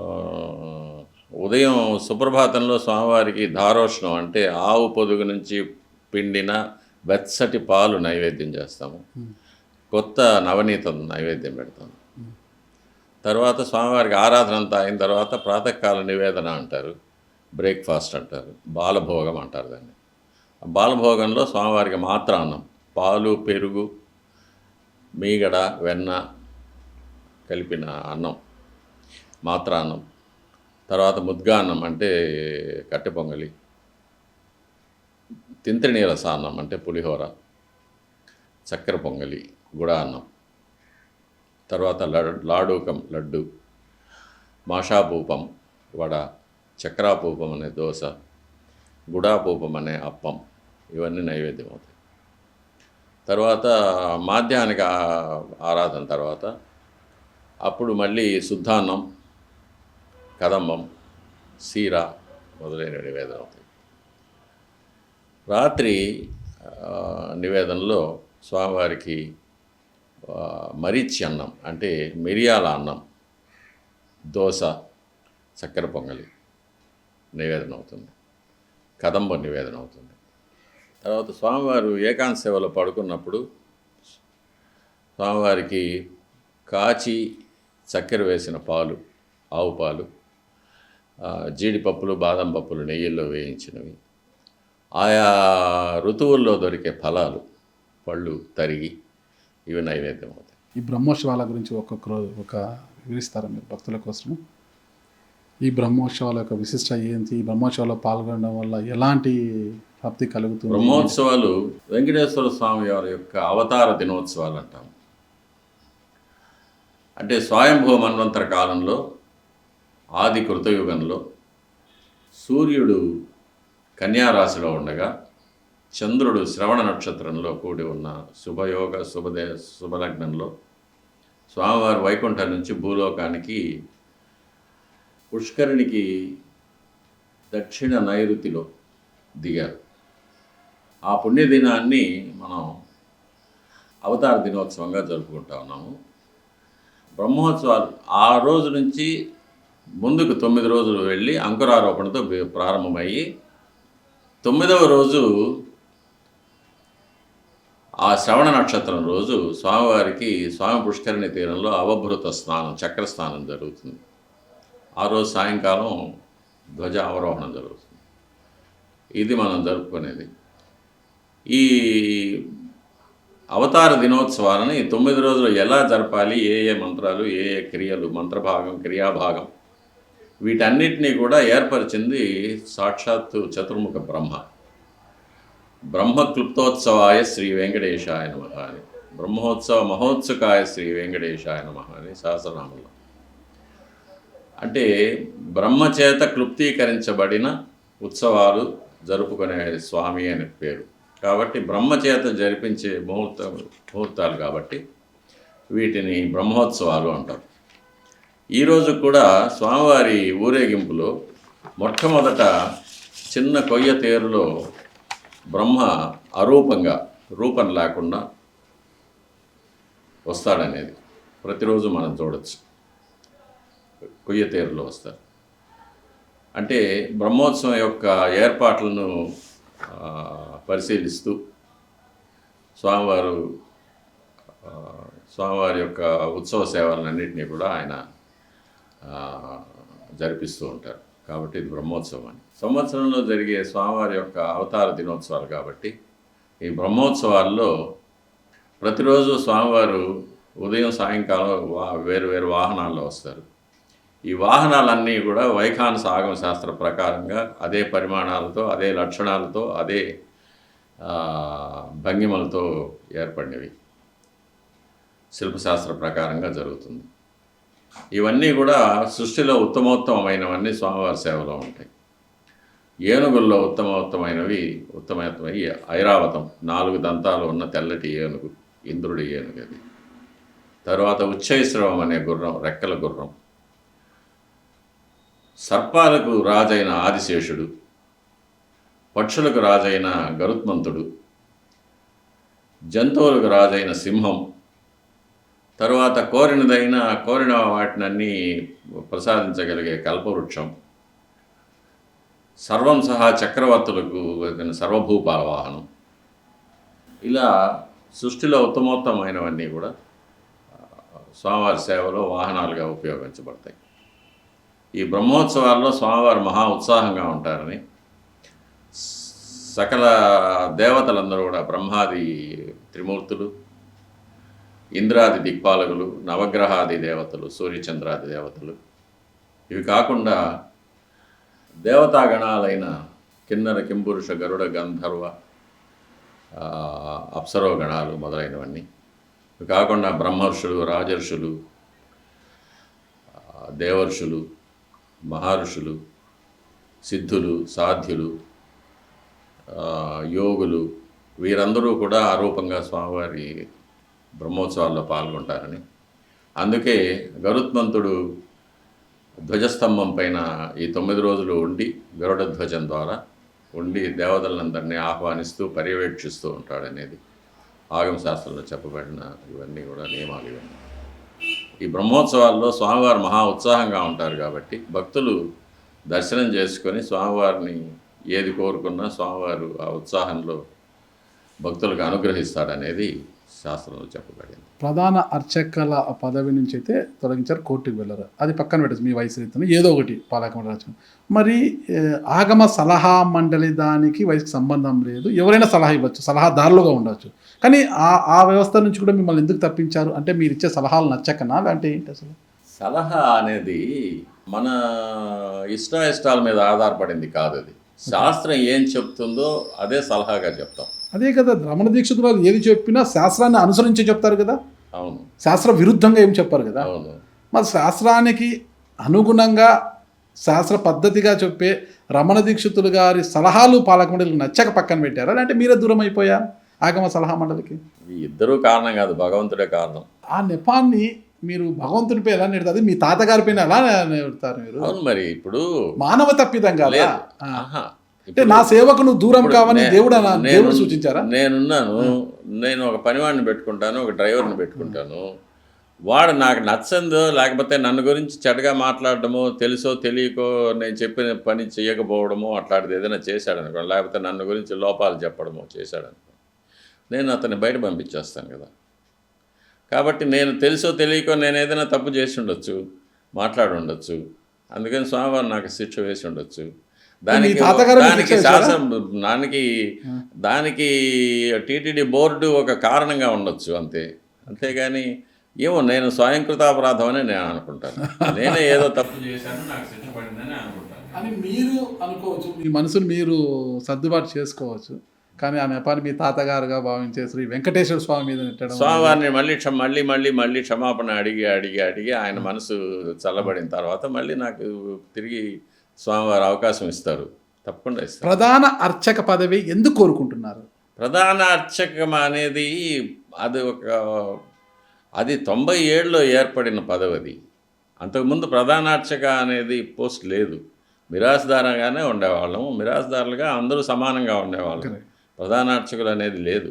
ఉదయం సుప్రభాతంలో స్వామివారికి దారోష్ణం అంటే ఆవు పొదుగు నుంచి పిండిన వెచ్చటి పాలు నైవేద్యం చేస్తాము. కొత్త నవనీతం నైవేద్యం పెడతాము. తర్వాత స్వామివారికి ఆరాధన అంతా అయిన తర్వాత ప్రాతకాల నివేదన అంటారు, బ్రేక్ఫాస్ట్ అంటారు, బాలభోగం అంటారు దాన్ని. ఆ బాలభోగంలో స్వామివారికి మాత్ర అన్నం, పాలు, పెరుగు, మీగడ, వెన్న కలిపిన అన్నం, మాత్ర అన్నం. తర్వాత ముద్గా అన్నం అంటే కట్టె పొంగలి, తింత్రిణీ రసాన్నం అంటే పులిహోర, చక్కెర పొంగలి, గుడ అన్నం. తర్వాత లాడూకం లడ్డు, మాషాపూపం వడ, చక్రాపూపం అనే దోశ, గుడాపూపం అనే అప్పం, ఇవన్నీ నైవేద్యం అవుతాయి. తర్వాత మాధ్యాహ్నిక ఆరాధన తర్వాత అప్పుడు మళ్ళీ శుద్ధాన్నం, కదంబం, సీర మొదలైన నివేదన అవుతాయి. రాత్రి నివేదనలో స్వామివారికి మరీచి అన్నం అంటే మిరియాల అన్నం, దోశ, చక్కెర పొంగలి నివేదన అవుతుంది, కదంబం నివేదన అవుతుంది. తర్వాత స్వామివారు ఏకాంత సేవలో పడుకున్నప్పుడు స్వామివారికి కాచి చక్కెర వేసిన పాలు, ఆవు పాలు, జీడిపప్పులు, బాదం పప్పులు నెయ్యిల్లో వేయించినవి, ఆయా ఋతువుల్లో దొరికే ఫలాలు, పళ్ళు తరిగి ఇవి నైవేద్యం అవుతాయి. ఈ బ్రహ్మోత్సవాల గురించి ఒక్కొక్క రోజు వివరిస్తారా మీరు భక్తుల కోసం? ఈ బ్రహ్మోత్సవాల యొక్క విశిష్ట ఏంటి? ఈ బ్రహ్మోత్సవాల్లో పాల్గొనడం వల్ల ఎలాంటి ప్రాప్తి కలుగుతుంది? బ్రహ్మోత్సవాలు వెంకటేశ్వర స్వామి వారి యొక్క అవతార దినోత్సవాలు అంటాం. అంటే స్వయంభూ మన్వంతర కాలంలో, ఆది కృతయుగంలో సూర్యుడు కన్యారాశిలో ఉండగా చంద్రుడు శ్రవణ నక్షత్రంలో కూడి ఉన్న శుభయోగ శుభలగ్నంలో స్వామివారి వైకుంఠం నుంచి భూలోకానికి పుష్కరిణికి దక్షిణ నైరుతిలో దిగారు. ఆ పుణ్యదినాన్ని మనం అవతార దినోత్సవంగా జరుపుకుంటా ఉన్నాము. బ్రహ్మోత్సవాలు ఆ రోజు నుంచి ముందుకు 9 రోజులు వెళ్ళి అంకురారోపణతో ప్రారంభమయ్యి 9వ రోజు ఆ శ్రవణ నక్షత్రం రోజు స్వామివారికి స్వామి పుష్కరిణి తీరంలో అవభృత స్నానం, చక్ర స్నానం జరుగుతుంది. ఆ రోజు సాయంకాలం ధ్వజ అవరోహణం జరుగుతుంది. ఇది మనం జరుపుకునేది. ఈ అవతార దినోత్సవాలని 9 రోజులు ఎలా జరపాలి, ఏ ఏ మంత్రాలు, ఏ ఏ క్రియలు, మంత్రభాగం, క్రియాభాగం, వీటన్నిటినీ కూడా ఏర్పరిచింది సాక్షాత్తు చతుర్ముఖ బ్రహ్మ. బ్రహ్మ క్లుప్తోత్సవాయ శ్రీ వెంకటేశాయ నమః అని, బ్రహ్మోత్సవ మహోత్సకాయ శ్రీ వెంకటేశాయ నమః అని సహస్రనామంలో. అంటే బ్రహ్మచేత క్లుప్తీకరించబడిన ఉత్సవాలు జరుపుకునే స్వామి అని పేరు. కాబట్టి బ్రహ్మచేత జరిపించే ముహూర్తాలు కాబట్టి వీటిని బ్రహ్మోత్సవాలు అంటారు. ఈరోజు కూడా స్వామివారి ఊరేగింపులో మొట్టమొదట చిన్న కొయ్య తేరులో బ్రహ్మ అరూపంగా, రూపం లేకుండా వస్తాడనేది ప్రతిరోజు మనం చూడవచ్చు. కొయ్య తేరులో వస్తారు. అంటే బ్రహ్మోత్సవం యొక్క ఏర్పాట్లను పరిశీలిస్తూ స్వామివారి యొక్క ఉత్సవ సేవలన్నింటినీ కూడా ఆయన జరిపిస్తూ ఉంటారు. కాబట్టి ఇది బ్రహ్మోత్సవం అని. సంవత్సరంలో జరిగే స్వామివారి యొక్క అవతార దినోత్సవాలు కాబట్టి ఈ బ్రహ్మోత్సవాల్లో ప్రతిరోజు స్వామివారు ఉదయం సాయంకాలం వేరు వేరు వాహనాల్లో వస్తారు. ఈ వాహనాలన్నీ కూడా వైఖానస ఆగమ శాస్త్ర ప్రకారంగా అదే పరిమాణాలతో, అదే లక్షణాలతో, అదే భంగిమలతో ఏర్పడినవి. శిల్పశాస్త్ర ప్రకారంగా జరుగుతుంది. ఇవన్నీ కూడా సృష్టిలో ఉత్తమోత్తమైనవన్నీ స్వామివారి సేవలో ఉంటాయి. ఏనుగుల్లో ఉత్తమోత్తమైనవి ఐరావతం, 4 దంతాలు ఉన్న తెల్లటి ఏనుగు, ఇంద్రుడి ఏనుగు అది. తర్వాత ఉచ్చైశ్రవం అనే గుర్రం, రెక్కల గుర్రం. సర్పాలకు రాజైన ఆదిశేషుడు, పక్షులకు రాజైన గరుత్మంతుడు, జంతువులకు రాజైన సింహం, తరువాత కోరిన వాటినన్నీ ప్రసాదించగలిగే కల్పవృక్షం, సర్వం సహా చక్రవర్తులకు సర్వభూపాల వాహనం, ఇలా సృష్టిలో ఉత్తమోత్తమైనవన్నీ కూడా స్వామివారి సేవలో వాహనాలుగా ఉపయోగించబడతాయి. ఈ బ్రహ్మోత్సవాల్లో స్వామివారు మహా ఉత్సాహంగా ఉంటారని సకల దేవతలందరూ కూడా, బ్రహ్మాది త్రిమూర్తులు, ఇంద్రాది దిక్పాలకులు, నవగ్రహాది దేవతలు, సూర్యచంద్రాది దేవతలు, ఇవి కాకుండా దేవతాగణాలైన కిన్నర, కింపురుష, గరుడ, గంధర్వ, అప్సరో గణాలు మొదలైనవన్నీ, ఇవి కాకుండా బ్రహ్మర్షులు, రాజర్షులు, దేవర్షులు, మహర్షులు, సిద్ధులు, సాధ్యులు, యోగులు, వీరందరూ కూడా ఆరూపంగా స్వామివారి బ్రహ్మోత్సవాల్లో పాల్గొంటారని, అందుకే గరుత్మంతుడు ధ్వజస్తంభం పైన ఈ 9 రోజులు ఉండి గరుడ ధ్వజం ద్వారా ఉండి దేవతలందరినీ ఆహ్వానిస్తూ పర్యవేక్షిస్తూ ఉంటాడనేది ఆగమ శాస్త్రంలో చెప్పబడిన ఇవన్నీ కూడా నియమాలు. ఇవన్నీ ఈ బ్రహ్మోత్సవాల్లో స్వామివారు మహా ఉత్సాహంగా ఉంటారు కాబట్టి భక్తులు దర్శనం చేసుకొని స్వామివారిని ఏది కోరుకున్నా స్వామివారు ఆ ఉత్సాహంలో భక్తులకు అనుగ్రహిస్తాడనేది శాస్త్రంలో చెప్పబడింది. ప్రధాన అర్చకుల పదవి నుంచి అయితే తొలగించారు, కోర్టుకు వెళ్ళారు. అది పక్కన పెట్టచ్చు, మీ వయసు రీతిలో ఏదో ఒకటి పాలక మండలి. మరి ఆగమ సలహా మండలి దానికి వయసుకి సంబంధం లేదు, ఎవరైనా సలహా ఇవ్వచ్చు, సలహాదారులుగా ఉండవచ్చు. కానీ ఆ వ్యవస్థ నుంచి కూడా మిమ్మల్ని ఎందుకు తప్పించారు? అంటే మీరు ఇచ్చే సలహాలు నచ్చకనా, అంటే ఏంటి అసలు? సలహా అనేది మన ఇష్టాయిష్టాల మీద ఆధారపడింది కాదు. అది శాస్త్రం ఏం చెప్తుందో అదే సలహాగా చెప్తాం. అదే కదా, రమణ దీక్షితులు ఏది చెప్పినా శాస్త్రాన్ని అనుసరించి చెప్తారు కదా. అవును, శాస్త్ర విరుద్ధంగా ఏం చెప్పారు కదా. అవును. మరి శాస్త్రానికి అనుగుణంగా శాస్త్ర పద్ధతిగా చెప్పే రమణ దీక్షితులు గారి సలహాలు పాలక మండలికి నచ్చక పక్కన పెట్టారా, అంటే మీరే దూరం అయిపోయారు ఆగమ సలహా మండలికి? ఇద్దరూ కారణం కాదు, భగవంతుడే కారణం. ఆ నెపాన్ని మీరు భగవంతునిపై ఎలా నెడతారు, మీ తాతగారి పైన ఎలా నెడతారు మీరు? అవును, మరి ఇప్పుడు మానవ తప్పిదం కదా. లేదు. అంటే నా సేవకు నువ్వు దూరం కావని దేవుడు సూచించారా? నేనున్నాను, నేను ఒక పనివాడిని పెట్టుకుంటాను, ఒక డ్రైవర్ని పెట్టుకుంటాను. వాడు నాకు నచ్చందో లేకపోతే నన్ను గురించి చెడ్డగా మాట్లాడడమో, తెలుసో తెలియకో నేను చెప్పిన పని చేయకపోవడమో అట్లాంటిది ఏదైనా చేశాడనుకో, లేకపోతే నన్ను గురించి లోపాలు చెప్పడమో చేశాడనుకో, నేను అతన్ని బయట పంపించేస్తాను కదా. కాబట్టి నేను తెలుసో తెలియకో నేను ఏదైనా తప్పు చేసి ఉండొచ్చు, మాట్లాడి ఉండొచ్చు, అందుకని స్వామివారు నాకు శిక్ష వేసి ఉండొచ్చు. దానికి టీటీడీ బోర్డు ఒక కారణంగా ఉండొచ్చు అంతే. అంతేగాని ఏమో నేను స్వయంకృతాపరాధం అని నేను అనుకుంటాను. నేనే ఏదో తప్పు చేశాను, నాకు శిక్ష పడిందని అనుకుంటాను అని మీరు అనుకోవచ్చు. మీ మనసును మీరు సర్దుబాటు చేసుకోవచ్చు. కానీ ఆ నెపాన్ని మీ తాతగారుగా భావించే శ్రీ వెంకటేశ్వర స్వామి మీద నెట్టడం, స్వామివారిని మళ్ళీ క్షమాపణ అడిగి ఆయన మనసు చల్లబడిన తర్వాత మళ్ళీ నాకు తిరిగి స్వామివారు అవకాశం ఇస్తారు, తప్పకుండా ఇస్తారు. ప్రధాన అర్చక పదవి ఎందుకు కోరుకుంటున్నారు? ప్రధాన అర్చకం అనేది అది 97లో ఏర్పడిన పదవి. అది అంతకుముందు ప్రధాన అర్చక అనేది పోస్ట్ లేదు. మిరాస్దారుగానే ఉండేవాళ్ళం, మిరాస్దారులుగా అందరూ సమానంగా ఉండేవాళ్ళం. ప్రధాన అర్చకులు అనేది లేదు.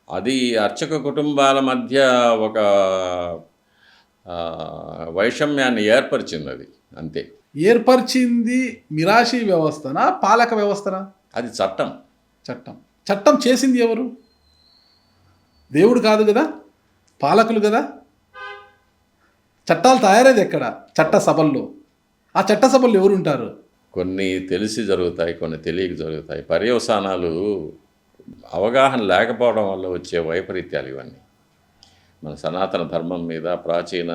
అది అర్చక కుటుంబాల మధ్య ఒక వైషమ్యాన్ని ఏర్పరిచింది. అది అంతే. ఏర్పరిచింది మిరాషి వ్యవస్థనా, పాలక వ్యవస్థనా? అది చట్టం. చట్టం చేసింది ఎవరు? దేవుడు కాదు కదా, పాలకులు కదా. చట్టాలు తయారేది ఎక్కడ? చట్టసభల్లో. ఆ చట్టసభల్లో ఎవరు ఉంటారు? కొన్ని తెలిసి జరుగుతాయి, కొన్ని తెలియక జరుగుతాయి. పర్యవసానాలు అవగాహన లేకపోవడం వల్ల వచ్చే వైపరీత్యాలు ఇవన్నీ. మన సనాతన ధర్మం మీద, ప్రాచీన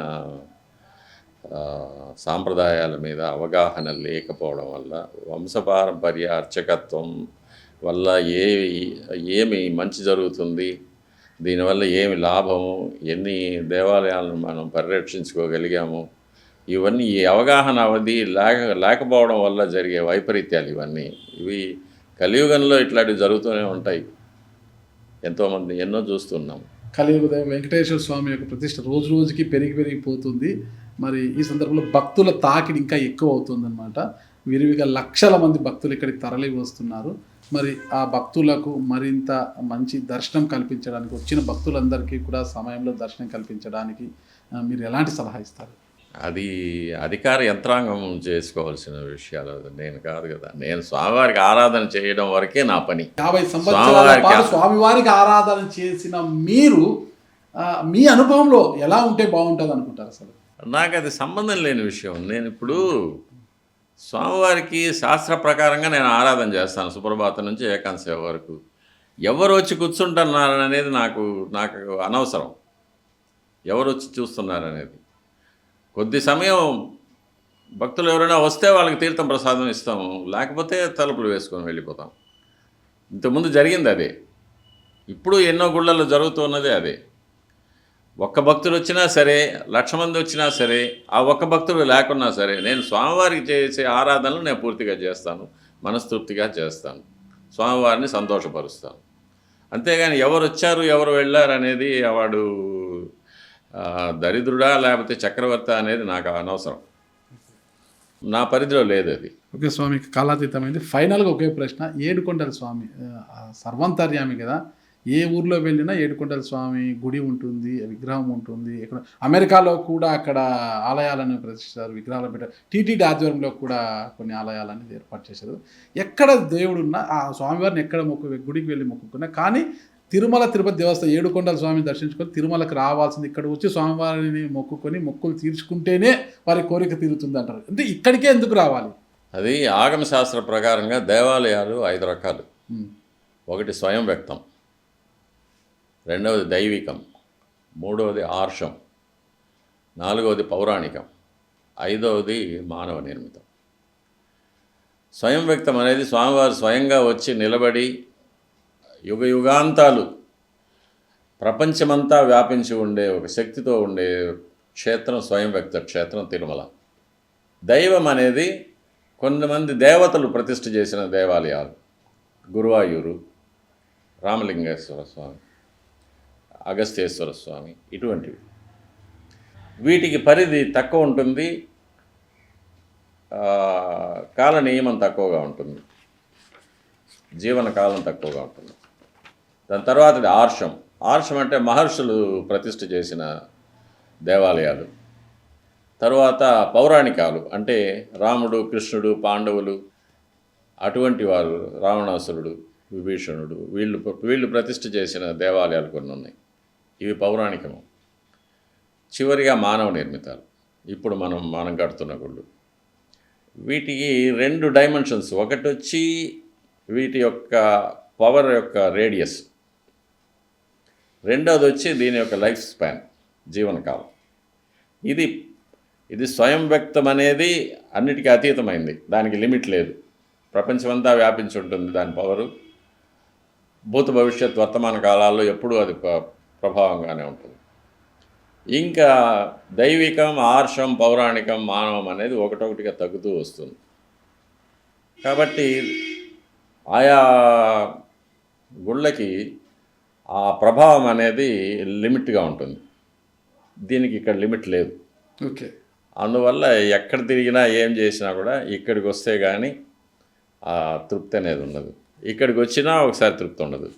సాంప్రదాయాల మీద అవగాహన లేకపోవడం వల్ల, వంశపారంపర్య అర్చకత్వం వల్ల ఏమి మంచి జరుగుతుంది, దీనివల్ల ఏమి లాభము, ఎన్ని దేవాలయాలను మనం పరిరక్షించుకోగలిగాము, ఇవన్నీ ఈ అవగాహన అవధి లేకపోవడం వల్ల జరిగే వైపరీత్యాలు ఇవన్నీ. ఇవి కలియుగంలో ఇట్లాంటివి జరుగుతూనే ఉంటాయి. ఎంతోమంది ఎన్నో చూస్తున్నాం. కలియుగ వెంకటేశ్వర స్వామి యొక్క ప్రతిష్ట రోజు రోజుకి పెరిగిపోతుంది. మరి ఈ సందర్భంలో భక్తుల తాకిడి ఇంకా ఎక్కువ అవుతుందన్నమాట. విరివిగా లక్షల మంది భక్తులు ఇక్కడికి తరలి వస్తున్నారు. మరి ఆ భక్తులకు మరింత మంచి దర్శనం కల్పించడానికి, వచ్చిన భక్తులందరికీ కూడా సమయంలో దర్శనం కల్పించడానికి మీరు ఎలాంటి సలహా ఇస్తారు? అది అధికార యంత్రాంగం చేసుకోవాల్సిన విషయాలు, అది నేను కాదు కదా. నేను స్వామివారికి ఆరాధన చేయడం వరకే నా పని. 50 సంవత్సరాల పాటు స్వామివారికి ఆరాధన చేసిన మీరు మీ అనుభవంలో ఎలా ఉంటే బాగుంటుంది అనుకుంటారు అసలు? నాకు అది సంబంధం లేని విషయం. నేను ఇప్పుడు స్వామివారికి శాస్త్ర ప్రకారంగా నేను ఆరాధన చేస్తాను, సుప్రభాతం నుంచి ఏకాంత సేవ వరకు. ఎవరు వచ్చి కూర్చుంటున్నారు అనేది నాకు అనవసరం. ఎవరు వచ్చి చూస్తున్నారు అనేది. కొద్ది సమయం భక్తులు ఎవరైనా వస్తే వాళ్ళకి తీర్థం ప్రసాదం ఇస్తాము, లేకపోతే తలుపులు వేసుకొని వెళ్ళిపోతాం. ఇంతకుముందు జరిగింది అదే, ఇప్పుడు ఎన్నో గుళ్ళల్లో జరుగుతున్నదే అదే. ఒక్క భక్తుడు వచ్చినా సరే, 1,00,000 మంది వచ్చినా సరే, ఆ ఒక్క భక్తుడు లేకున్నా సరే, నేను స్వామివారికి చేసే ఆరాధనలు నేను పూర్తిగా చేస్తాను, మనస్తృప్తిగా చేస్తాను, స్వామివారిని సంతోషపరుస్తాను. అంతేగాని ఎవరు వచ్చారు ఎవరు వెళ్ళారు అనేది, వాడు దరిద్రుడా లేకపోతే చక్రవర్తి అనేది నాకు అనవసరం, నా పరిధిలో లేదు అది. ఓకే స్వామి, కాలాతీతమైంది. ఫైనల్గా ఒకే ప్రశ్న, ఏడుకొండల స్వామి సర్వాంతర్యామి కదా, ఏ ఊర్లో వెళ్ళినా ఏడుకొండల స్వామి గుడి ఉంటుంది, విగ్రహం ఉంటుంది. ఇక్కడ అమెరికాలో కూడా అక్కడ ఆలయాలను ప్రతిష్ఠిస్తారు, విగ్రహాలు పెట్టారు. టీటీడీ ఆధ్వర్యంలో కూడా కొన్ని ఆలయాలను ఏర్పాటు చేశారు. ఎక్కడ దేవుడున్నా ఆ స్వామివారిని ఎక్కడ గుడికి వెళ్ళి మొక్కుకున్నా, కానీ తిరుమల తిరుపతి దేవస్థానం ఏడుకొండల స్వామిని దర్శించుకొని తిరుమలకి రావాల్సింది. ఇక్కడ వచ్చి స్వామివారిని మొక్కుకొని మొక్కులు తీర్చుకుంటేనే వారి కోరిక తీరుతుంది అంటారు. అంటే ఇక్కడికే ఎందుకు రావాలి? అది ఆగమ శాస్త్ర ప్రకారంగా దేవాలయాలు 5 రకాలు. ఒకటి స్వయం వ్యక్తం, రెండవది దైవికం, మూడవది ఆర్షం, నాలుగవది పౌరాణికం, ఐదవది మానవ నిర్మితం. స్వయం వ్యక్తం అనేది స్వామివారు స్వయంగా వచ్చి నిలబడి యుగ యుగాంతాలు ప్రపంచమంతా వ్యాపించి ఉండే ఒక శక్తితో ఉండే క్షేత్రం స్వయం వ్యక్త క్షేత్రం తిరుమల. దైవం అనేది కొంతమంది దేవతలు ప్రతిష్ఠ చేసిన దేవాలయాలు, గురువాయూరు, రామలింగేశ్వర స్వామి, అగస్త్యేశ్వర స్వామి, ఇటువంటివి. వీటికి పరిధి తక్కువ ఉంటుంది, కాల నియమం తక్కువగా ఉంటుంది, జీవన కాలం తక్కువగా ఉంటుంది. దాని తర్వాత ఆర్షం. ఆర్షం అంటే మహర్షులు ప్రతిష్ఠ చేసిన దేవాలయాలు. తరువాత పౌరాణికాలు అంటే రాముడు, కృష్ణుడు, పాండవులు, అటువంటి వారు, రావణాసురుడు, విభీషణుడు, వీళ్ళు ప్రతిష్ఠ చేసిన దేవాలయాలు కొన్ని ఉన్నాయి. ఇవి పౌరాణికము. చివరిగా మానవ నిర్మితాలు, ఇప్పుడు మనం కడుతున్న గుళ్ళు. వీటికి 2 డైమెన్షన్స్. ఒకటి వచ్చి వీటి యొక్క పవర్ యొక్క రేడియస్, రెండవది వచ్చి దీని యొక్క లైఫ్ స్పాన్, జీవనకాలం. ఇది స్వయం వ్యక్తం అనేది అన్నిటికీ అతీతమైంది, దానికి లిమిట్ లేదు. ప్రపంచమంతా వ్యాపించి ఉంటుంది దాని పవరు. భూత భవిష్యత్ వర్తమాన కాలాల్లో ఎప్పుడూ అది ప్రభావంగానే ఉంటుంది. ఇంకా దైవికం, ఆర్షం, పౌరాణికం, మానవం అనేది ఒకటొకటిగా తగ్గుతూ వస్తుంది. కాబట్టి ఆయా గుళ్ళకి ఆ ప్రభావం అనేది లిమిట్గా ఉంటుంది, దీనికి ఇక్కడ లిమిట్ లేదు. ఓకే. అందువల్ల ఎక్కడ తిరిగినా ఏం చేసినా కూడా ఇక్కడికి వస్తే కానీ ఆ తృప్తి అనేది ఉండదు. ఇక్కడికి వచ్చినా ఒకసారి తృప్తి ఉండదు,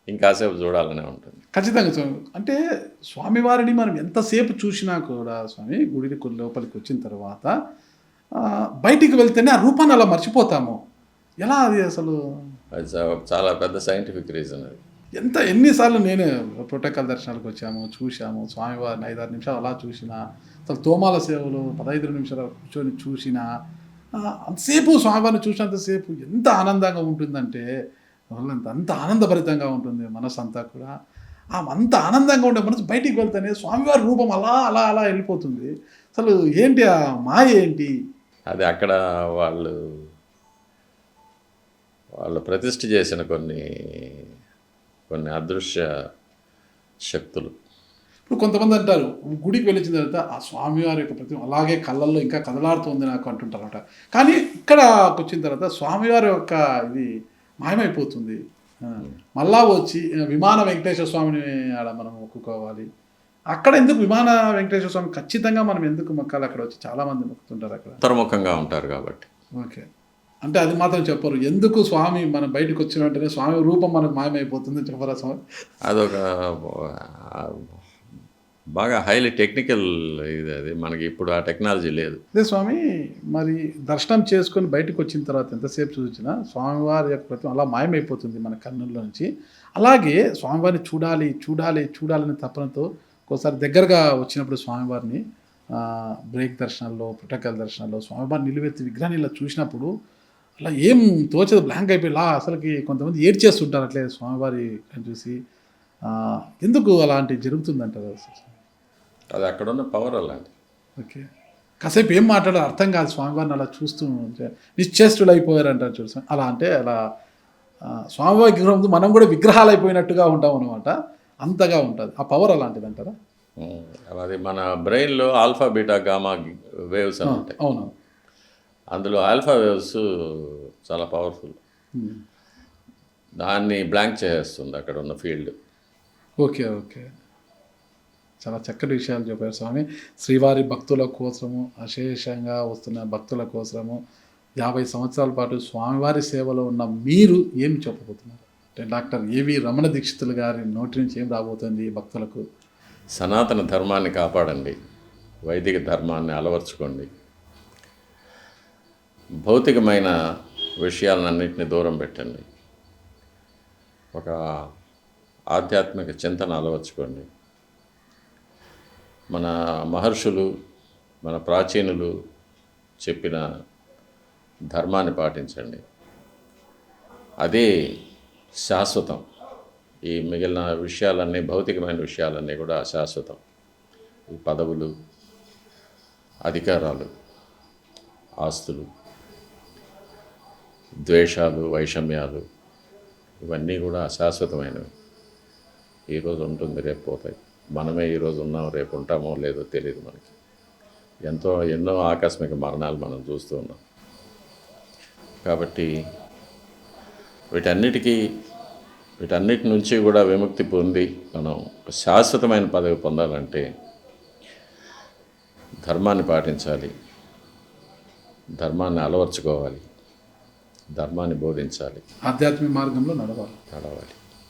ఇంకాసేపు చూడాలనే ఉంటుంది. ఖచ్చితంగా స్వామి. అంటే స్వామివారిని మనం ఎంతసేపు చూసినా కూడా స్వామి, గుడి లోపలికి వచ్చిన తర్వాత బయటికి వెళ్తేనే ఆ రూపాన్ని అలా మర్చిపోతాము. ఎలా అది అసలు? అది చాలా పెద్ద సైంటిఫిక్ రీజన్ అది. ఎన్నిసార్లు నేనే ప్రోటోకాల్ దర్శనాలకు వచ్చాము, చూసాము స్వామివారిని 5-6 నిమిషాలు అలా చూసిన, అసలు తోమాల సేవలు 15 నిమిషాలు కూర్చొని చూసిన, అంతసేపు స్వామివారిని చూసినంతసేపు ఎంత ఆనందంగా ఉంటుందంటే, అంత ఆనందభరితంగా ఉంటుంది మనసు అంతా కూడా. అంత ఆనందంగా ఉండే మనసు బయటికి వెళ్తేనే స్వామివారి రూపం అలా అలా అలా వెళ్ళిపోతుంది. అసలు ఏంటి ఆ మాయ ఏంటి? అది అక్కడ వాళ్ళు ప్రతిష్ఠ చేసిన కొన్ని అదృశ్య శక్తులు. ఇప్పుడు కొంతమంది అంటారు, గుడికి వెళ్ళిన తర్వాత ఆ స్వామివారి యొక్క ప్రతిమ అలాగే కళ్ళల్లో ఇంకా కదలాడుతుంది నాకు అంటుంటారు అనమాట. కానీ ఇక్కడకి వచ్చిన తర్వాత స్వామివారి యొక్క ఇది మాయమైపోతుంది. మళ్ళా వచ్చి విమాన వెంకటేశ్వర స్వామిని ఆడ మనం మొక్కుకోవాలి. అక్కడ ఎందుకు విమాన వెంకటేశ్వర స్వామి ఖచ్చితంగా మనం ఎందుకు మొక్కాలి? అక్కడ వచ్చి చాలామంది మొక్కుతుంటారు, అక్కడ అంతర్ముఖంగా ఉంటారు కాబట్టి. ఓకే. అంటే అది మాత్రం చెప్పరు. ఎందుకు స్వామి మనం బయటకు వచ్చిన వెంటనే స్వామి రూపం మనకు మాయమైపోతుందని చెప్పరా స్వామి? అదొక బాగా హైలీ టెక్నికల్ ఇది, అది మనకి ఇప్పుడు ఆ టెక్నాలజీ లేదు. అదే స్వామి, మరి దర్శనం చేసుకొని బయటకు వచ్చిన తర్వాత ఎంతసేపు చూసినా స్వామివారి యొక్క ప్రతిమ అలా మాయమైపోతుంది మన కన్నుల్లో నుంచి. అలాగే స్వామివారిని చూడాలి చూడాలి చూడాలనే తపనతో ఒక్కోసారి దగ్గరగా వచ్చినప్పుడు స్వామివారిని బ్రేక్ దర్శనాల్లో, పుట్టకల దర్శనాల్లో స్వామివారిని నిలువెత్తి విగ్రహాన్ని ఇలా చూసినప్పుడు అలా ఏం తోచదు, బ్లాంక్ అయిపోయి అసలుకి కొంతమంది ఏడ్చేస్తుంటారు అట్లే స్వామివారి చూసి. ఎందుకు అలాంటివి జరుగుతుందంటారు అసలు? అది అక్కడున్న పవర్ అలాంటి. ఓకే. కాసేపు ఏం మాట్లాడాలో అర్థం కాదు స్వామివారిని అలా చూస్తూ ఉంటే. నిశ్చేష్టులు అయిపోయారు అంటారు చూడు. అలా అంటే అలా స్వామివారి విగ్రహం ముందు మనం కూడా విగ్రహాలు అయిపోయినట్టుగా ఉంటాం అనమాట. అంతగా ఉంటుంది ఆ పవర్ అలాంటిది అంటారా? అది మన బ్రెయిన్లో ఆల్ఫా బీటా గామా వేవ్స్ అని ఉంటాయి. అవును. అందులో ఆల్ఫా వేవ్స్ చాలా పవర్ఫుల్. దాన్ని బ్లాంక్ చేసేస్తుంది అక్కడ ఉన్న ఫీల్డ్. ఓకే. ఓకే. చాలా చక్కటి విషయాలు చెప్పారు స్వామి. శ్రీవారి భక్తుల కోసము, అశేషంగా వస్తున్న భక్తుల కోసము 50 సంవత్సరాల పాటు స్వామివారి సేవలో ఉన్న మీరు ఏమి చెప్పబోతున్నారు? అంటే డాక్టర్ ఏవి రమణ దీక్షితులు గారి నోటి నుంచి ఏం రాబోతుంది భక్తులకు? సనాతన ధర్మాన్ని కాపాడండి, వైదిక ధర్మాన్ని అలవర్చుకోండి, భౌతికమైన విషయాలన్నింటినీ దూరం పెట్టండి, ఒక ఆధ్యాత్మిక చింతన అలవర్చుకోండి. మన మహర్షులు, మన ప్రాచీనులు చెప్పిన ధర్మాన్ని పాటించండి. అదే శాశ్వతం. ఈ మిగిలిన విషయాలన్నీ, భౌతికమైన విషయాలన్నీ కూడా అశాశ్వతం. ఈ పదవులు, అధికారాలు, ఆస్తులు, ద్వేషాలు, వైషమ్యాలు ఇవన్నీ కూడా అశాశ్వతమైనవి. ఈరోజు ఉంటుంది, రేపు పోతాయి. మనమే ఈరోజు ఉన్నాం, రేపు ఉంటామో లేదో తెలియదు మనకి. ఎన్నో ఆకస్మిక మరణాలు మనం చూస్తూ ఉన్నాం. కాబట్టి వీటన్నిటి నుంచి కూడా విముక్తి పొంది మనం శాశ్వతమైన పదవి పొందాలంటే ధర్మాన్ని పాటించాలి, ధర్మాన్ని అలవర్చుకోవాలి, ధర్మాన్ని బోధించాలి, ఆధ్యాత్మిక మార్గంలో నడవాలి.